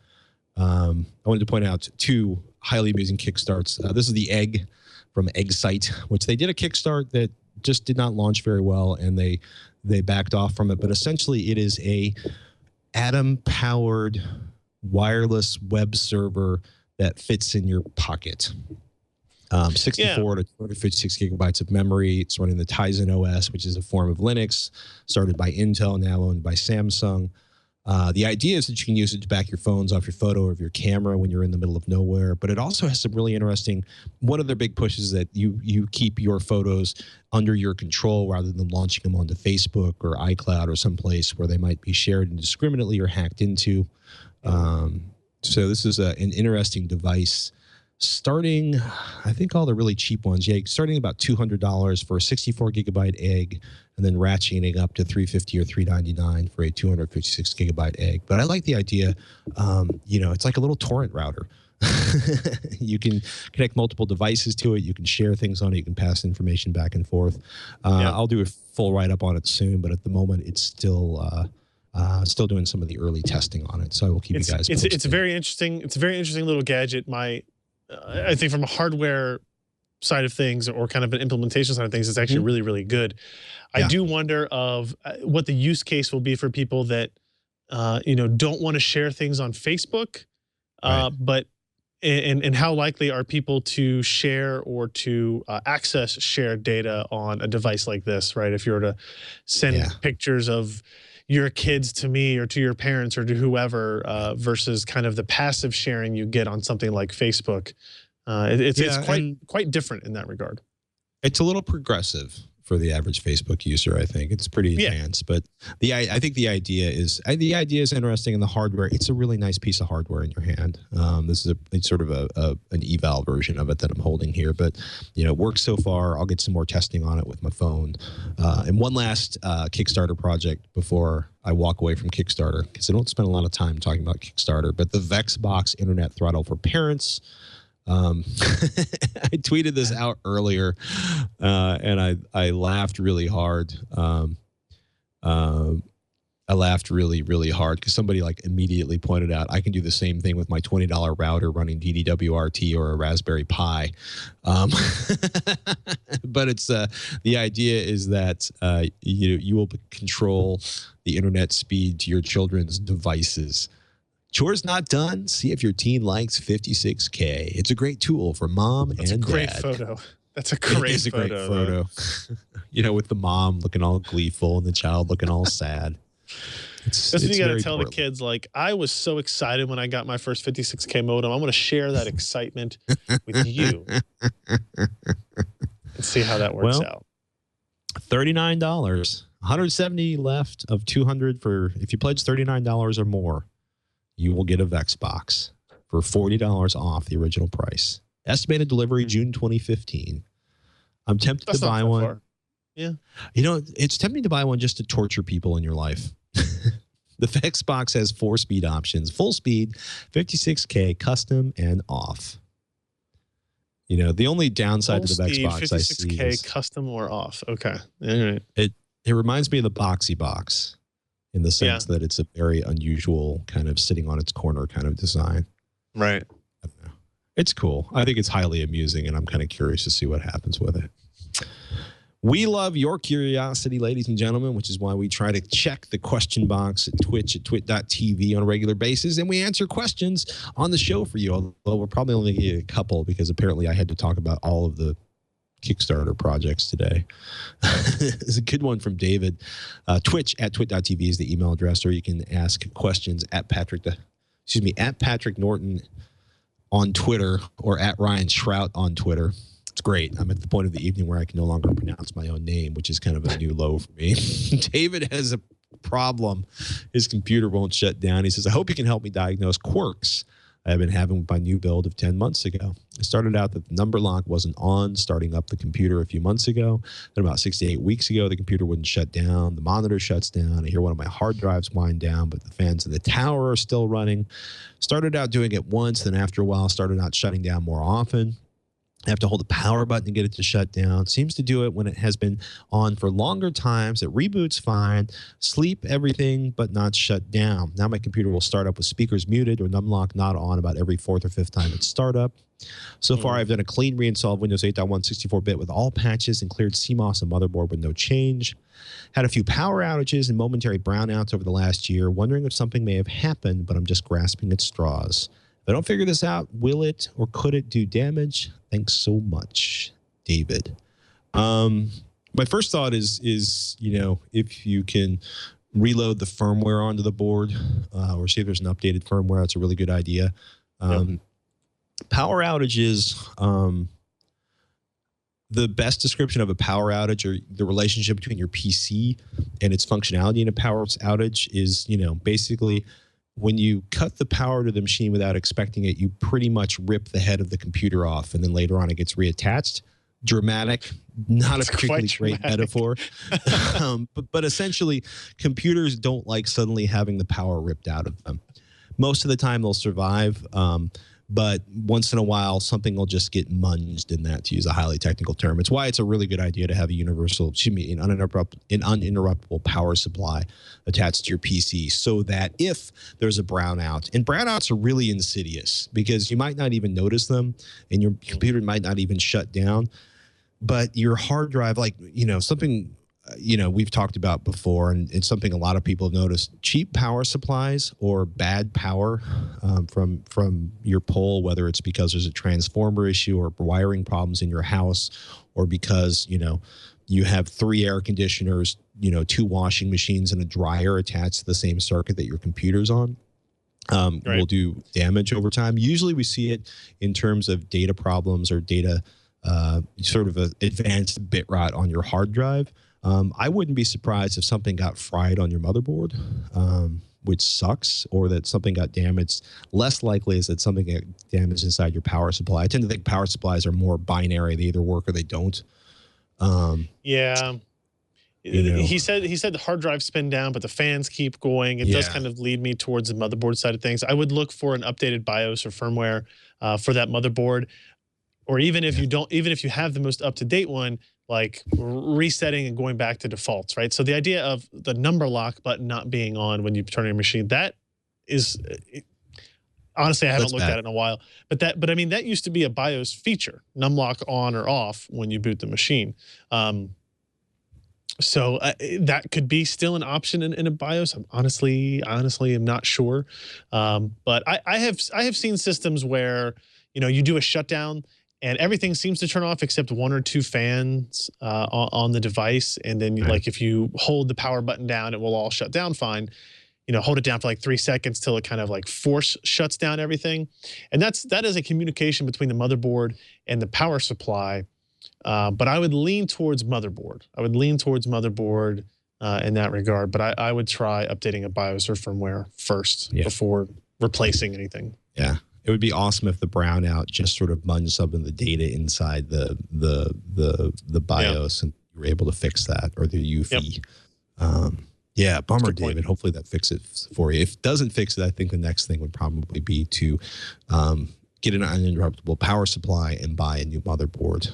I wanted to point out 2 highly amusing Kickstarts. This is the Egg from Eggsite, which they did a Kickstart that just did not launch very well, and they backed off from it. But essentially it is a Atom-powered wireless web server that fits in your pocket. 64 to 256 gigabytes of memory. It's running the Tizen OS, which is a form of Linux, started by Intel, now owned by Samsung. The idea is that you can use it to back your phones off your photo of your camera when you're in the middle of nowhere. But it also has some really interesting, one of their big pushes is that you keep your photos under your control rather than launching them onto Facebook or iCloud or someplace where they might be shared indiscriminately or hacked into. So this is an interesting device. Starting, I think all the really cheap ones, starting about $200 for a 64 gigabyte egg, and then ratcheting up to $350 or $399 for a 256 gigabyte egg. But I like the idea. It's like a little torrent router. You can connect multiple devices to it. You can share things on it. You can pass information back and forth. I'll do a full write-up on it soon, but at the moment, it's still doing some of the early testing on it. So I will keep you guys posted.
It's a very interesting. It's a very interesting little gadget. I think from a hardware side of things or kind of an implementation side of things, it's actually really, really good. I do wonder of what the use case will be for people that, don't want to share things on Facebook, but and how likely are people to share or to access shared data on a device like this, right? If you were to send pictures of your kids to me or to your parents or to whoever versus kind of the passive sharing you get on something like Facebook. It's quite different in that regard.
It's a little progressive for the average Facebook user. I think it's pretty advanced, but I think the idea is interesting, and the hardware. It's a really nice piece of hardware in your hand. This is it's sort of an eval version of it that I'm holding here, but it works so far. I'll get some more testing on it with my phone. And one last Kickstarter project before I walk away from Kickstarter, because I don't spend a lot of time talking about Kickstarter, but the VexBox Internet Throttle for Parents. I tweeted this out earlier, and I laughed really hard. I laughed really, really hard because somebody immediately pointed out I can do the same thing with my $20 router running DDWRT or a Raspberry Pi. But it's the idea is that you will control the internet speed to your children's devices. Chores not done? See if your teen likes 56K. It's a great tool for mom and dad.
That's a great photo. That's a great photo.
With the mom looking all gleeful and the child looking all sad.
That's what you got to tell the kids. I was so excited when I got my first 56K modem. I'm going to share that excitement with you and see how that works out.
$39, $170 left of $200 for if you pledge $39 or more. You will get a VexBox for $40 off the original price. Estimated delivery June 2015. I'm tempted to buy one. Far. Yeah. It's tempting to buy one just to torture people in your life. The VexBox has 4 speed options: full speed, 56K, custom, and off. The only downside to the VexBox I see is
56K, custom or off. Okay. All right.
It reminds me of the Boxy Box, in the sense that it's a very unusual kind of sitting on its corner kind of design.
Right.
I don't know. It's cool. I think it's highly amusing, and I'm kind of curious to see what happens with it. We love your curiosity, ladies and gentlemen, which is why we try to check the question box at Twitch at twit.tv on a regular basis, and we answer questions on the show for you, although we're probably only getting a couple because apparently I had to talk about all of the Kickstarter projects today. It's a good one from David. Twitch at twit.tv is the email address, or you can ask questions at Patrick Norton on Twitter or at Ryan Shrout on Twitter. It's great. I'm at the point of the evening where I can no longer pronounce my own name, which is kind of a new low for me. David has a problem. His computer won't shut down. He says, I hope you can help me diagnose quirks I've been having with my new build of 10 months ago. It started out that the number lock wasn't on starting up the computer a few months ago. Then about 6 to 8 weeks ago, the computer wouldn't shut down. The monitor shuts down. I hear one of my hard drives wind down, but the fans in the tower are still running. Started out doing it once, then after a while, started out shutting down more often. I have to hold the power button to get it to shut down. Seems to do it when it has been on for longer times. It reboots fine. Sleep, everything, but not shut down. Now my computer will start up with speakers muted or numlock not on about every 4th or 5th time it start up. So far, I've done a clean reinstall of Windows 8.1 64-bit with all patches and cleared CMOS and motherboard with no change. Had a few power outages and momentary brownouts over the last year, wondering if something may have happened, but I'm just grasping at straws. If I don't figure this out, will it or could it do damage? Thanks so much, David. My first thought is if you can reload the firmware onto the board or see if there's an updated firmware, that's a really good idea. Power outages, the best description of a power outage or the relationship between your PC and its functionality in a power outage is, basically when you cut the power to the machine without expecting it, you pretty much rip the head of the computer off, and then later on it gets reattached. Dramatic, not a particularly great metaphor. But essentially, computers don't like suddenly having the power ripped out of them. Most of the time they'll survive, but once in a while something will just get munged in that, to use a highly technical term. It's why it's a really good idea to have a an uninterruptible power supply attached to your PC, so that if there's a brownout, and brownouts are really insidious because you might not even notice them and your computer might not even shut down, but your hard drive, something we've talked about before, and it's something a lot of people have noticed. Cheap power supplies or bad power from your pole, whether it's because there's a transformer issue or wiring problems in your house, or because you have 3 air conditioners, 2 washing machines and a dryer attached to the same circuit that your computer's on, will do damage over time. Usually we see it in terms of data problems or data sort of an advanced bit rot on your hard drive. I wouldn't be surprised if something got fried on your motherboard, which sucks, or that something got damaged. Less likely is that something got damaged inside your power supply. I tend to think power supplies are more binary. They either work or they don't.
Yeah. He said the hard drives spin down, but the fans keep going. It does kind of lead me towards the motherboard side of things. I would look for an updated BIOS or firmware for that motherboard. Or even if you have the most up-to-date one, like resetting and going back to defaults, right? So the idea of the number lock button not being on when you turn on your machine, that is, honestly, I haven't looked at it in a while. But I mean, that used to be a BIOS feature, num lock on or off when you boot the machine. So that could be still an option in a BIOS. I'm honestly am not sure. But I have seen systems where you do a shutdown and everything seems to turn off except 1 or 2 fans on the device. And then like if you hold the power button down, it will all shut down fine. Hold it down for like 3 seconds till it kind of like force shuts down everything. And that is a communication between the motherboard and the power supply. But I would lean towards motherboard. In that regard. But I would try updating a BIOS or firmware first before replacing anything.
Yeah. It would be awesome if the brownout just sort of munged some of the data inside the BIOS and you were able to fix that, or the UFI. Bummer, David. Hopefully that fixes it for you. If it doesn't fix it, I think the next thing would probably be to get an uninterruptible power supply and buy a new motherboard.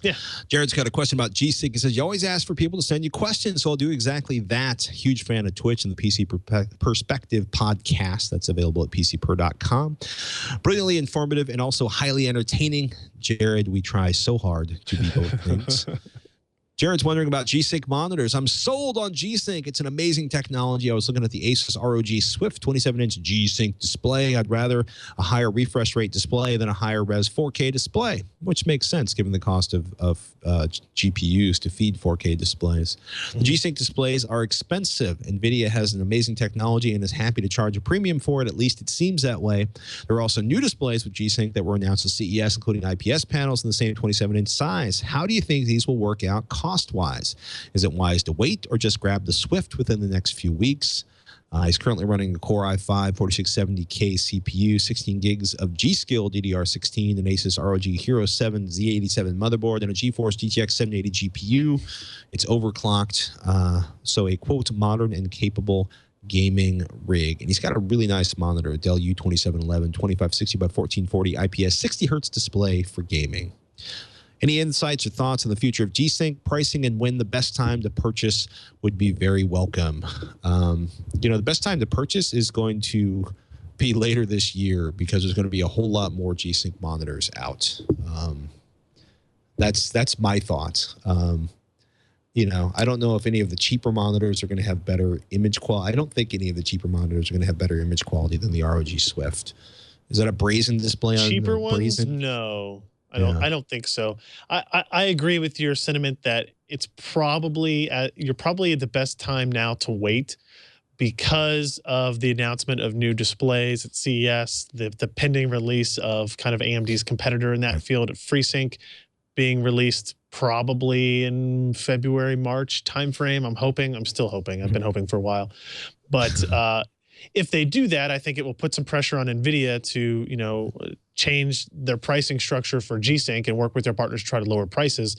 Yeah.
Jared's got a question about G-Sync. He says, you always ask for people to send you questions, so I'll do exactly that. Huge fan of Twitch and the PC Perspective podcast that's available at PCPer.com. Brilliantly informative and also highly entertaining. Jared, we try so hard to be both things. Jared's wondering about G-Sync monitors. I'm sold on G-Sync. It's an amazing technology. I was looking at the Asus ROG Swift 27-inch G-Sync display. I'd rather a higher refresh rate display than a higher res 4K display, which makes sense given the cost of GPUs to feed 4K displays. The G-Sync displays are expensive. NVIDIA has an amazing technology and is happy to charge a premium for it. At least it seems that way. There are also new displays with G-Sync that were announced at CES, including IPS panels in the same 27-inch size. How do you think these will work out cost-wise? Is it wise to wait or just grab the Swift within the next few weeks? He's currently running a Core i5 4670K CPU, 16 gigs of G-Skill DDR16, an Asus ROG Hero 7 Z87 motherboard, and a GeForce GTX 780 GPU. It's overclocked, so a, quote, modern and capable gaming rig. And he's got a really nice monitor, a Dell U2711 2560 by 1440 IPS 60 hertz display for gaming. Any insights or thoughts on the future of G-Sync, pricing, and when the best time to purchase would be very welcome? The best time to purchase is going to be later this year because there's going to be a whole lot more G-Sync monitors out. That's my thoughts. I don't know if any of the cheaper monitors are going to have better image quality. I don't think any of the cheaper monitors are going to have better image quality than the ROG Swift. Is that a brazen display?
Cheaper
on
ones?
brazen?
No, I don't think so. I agree with your sentiment that it's probably you're probably at the best time now to wait because of the announcement of new displays at CES, the pending release of kind of AMD's competitor in that field at FreeSync being released probably in February, March timeframe. I'm still hoping. I've been hoping for a while. But if they do that, I think it will put some pressure on NVIDIA to, change their pricing structure for G-Sync and work with their partners to try to lower prices.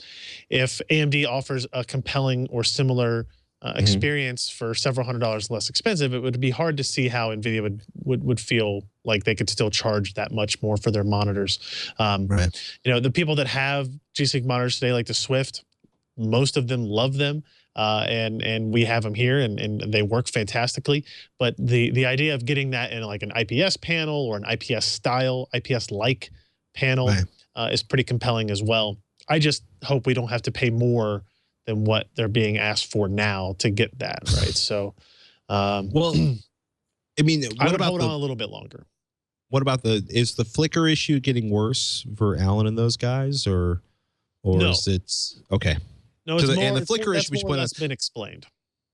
If AMD offers a compelling or similar experience for several $100s less expensive, it would be hard to see how NVIDIA would feel like they could still charge that much more for their monitors.
Right.
The people that have G-Sync monitors today, like the Swift, most of them love them. And we have them here, and they work fantastically. But the idea of getting that in like an IPS panel or an IPS style, IPS-like panel is pretty compelling as well. I just hope we don't have to pay more than what they're being asked for now to get that, right? So,
well, I mean,
I would hold on a little bit longer.
What about is the flicker issue getting worse for Alan and those guys, or
no.
is it okay?
No, it's more,
and the flicker issue,
that's been explained.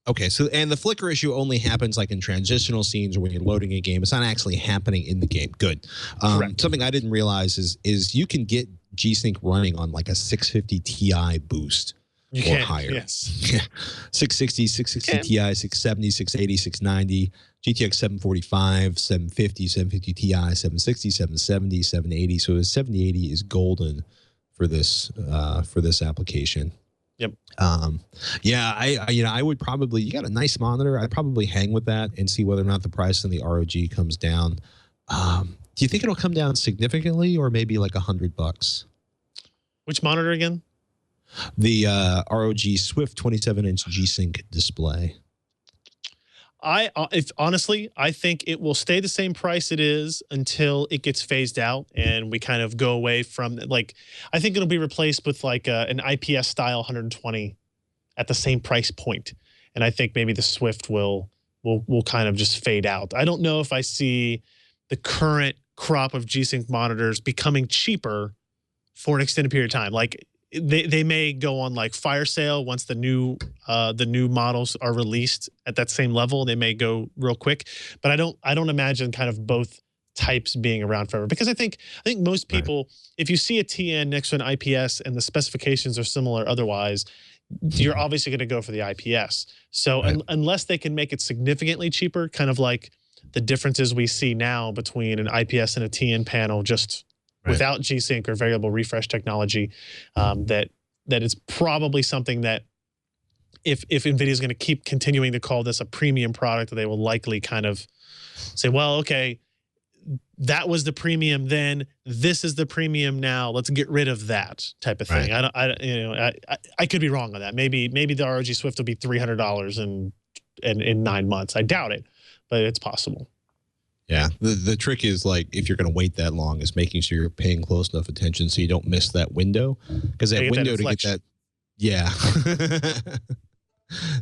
Okay, so and the flicker issue only happens like in transitional scenes or when you're loading a game. It's not actually happening in the game. Good. Something I didn't realize is you can get G-Sync running on like a 650 Ti boost or higher.
Yes.
Yeah. 660, 660 Ti, 670, 680, 690, GTX 745, 750, 750 Ti, 760, 770, 780. So the 7080 is golden for this application.
Yep.
Yeah, I would probably, you got a nice monitor. I'd probably hang with that and see whether or not the price on the ROG comes down. Do you think it'll come down significantly or maybe like $100?
Which monitor again?
The ROG Swift 27-inch G-Sync display.
Honestly, I think it will stay the same price it is until it gets phased out and we kind of go away from I think it'll be replaced with like an IPS style 120 at the same price point. And I think maybe the Swift will kind of just fade out. I don't know if I see the current crop of G-Sync monitors becoming cheaper for an extended period of time. Like they may go on like fire sale once the new models are released at that same level. They may go real quick, but I don't imagine kind of both types being around forever, because I think most people, if you see a TN next to an IPS and the specifications are similar otherwise, you're obviously going to go for the IPS. So unless they can make it significantly cheaper, kind of like the differences we see now between an IPS and a TN panel, just without G-Sync or variable refresh technology, that is probably something that if NVIDIA is going to keep continuing to call this a premium product, they will likely kind of say, well, okay, that was the premium then, this is the premium now, let's get rid of that type of thing. I could be wrong on that. Maybe the ROG Swift will be $300 in 9 months. I doubt it, but it's possible.
Yeah, the trick is, like, if you're going to wait that long, is making sure you're paying close enough attention so you don't miss that window. Because that window to get that, yeah.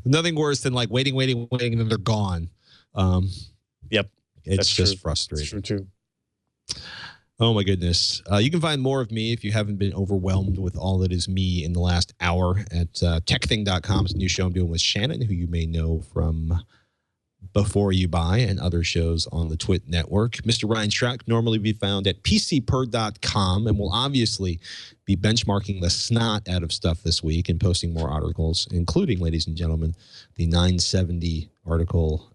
Nothing worse than like waiting, and then they're gone.
Yep,
it's just frustrating.
That's true too.
Oh my goodness! You can find more of me if you haven't been overwhelmed with all that is me in the last hour at techthing.com. It's a new show I'm doing with Shannon, who you may know from Before You Buy and other shows on the TWiCH network. Mr. Ryan Shrout can normally be found at PCPer.com, and will obviously be benchmarking the snot out of stuff this week and posting more articles, including, ladies and gentlemen, the 970 article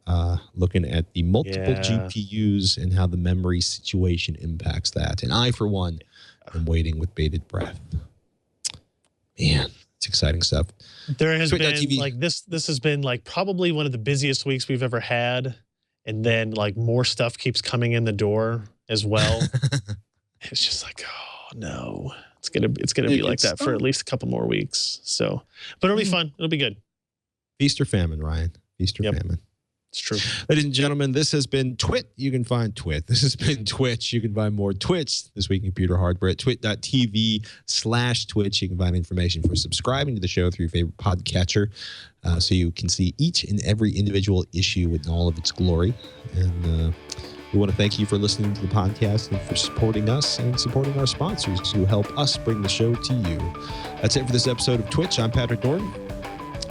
looking at the multiple GPUs and how the memory situation impacts that. And I, for one, am waiting with bated breath. Man, it's exciting stuff.
There has been like this has been like probably one of the busiest weeks we've ever had, and then like more stuff keeps coming in the door as well. It's just like, oh no, it's gonna be like that for at least a couple more weeks. So, but it'll be fun. It'll be good.
Feast or famine, Ryan. Feast or famine.
It's true.
Ladies and gentlemen, this has been TWiCH. You can find TWiCH. This has been TWiCH. You can find more TWiCH This Week in Computer Hardware at twit.tv/TWiCH. You can find information for subscribing to the show through your favorite podcatcher, so you can see each and every individual issue in all of its glory. And We want to thank you for listening to the podcast and for supporting us and supporting our sponsors who help us bring the show to you. That's it for this episode of TWiCH. I'm Patrick Norton.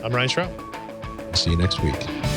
I'm Ryan Shrout.
See you next week.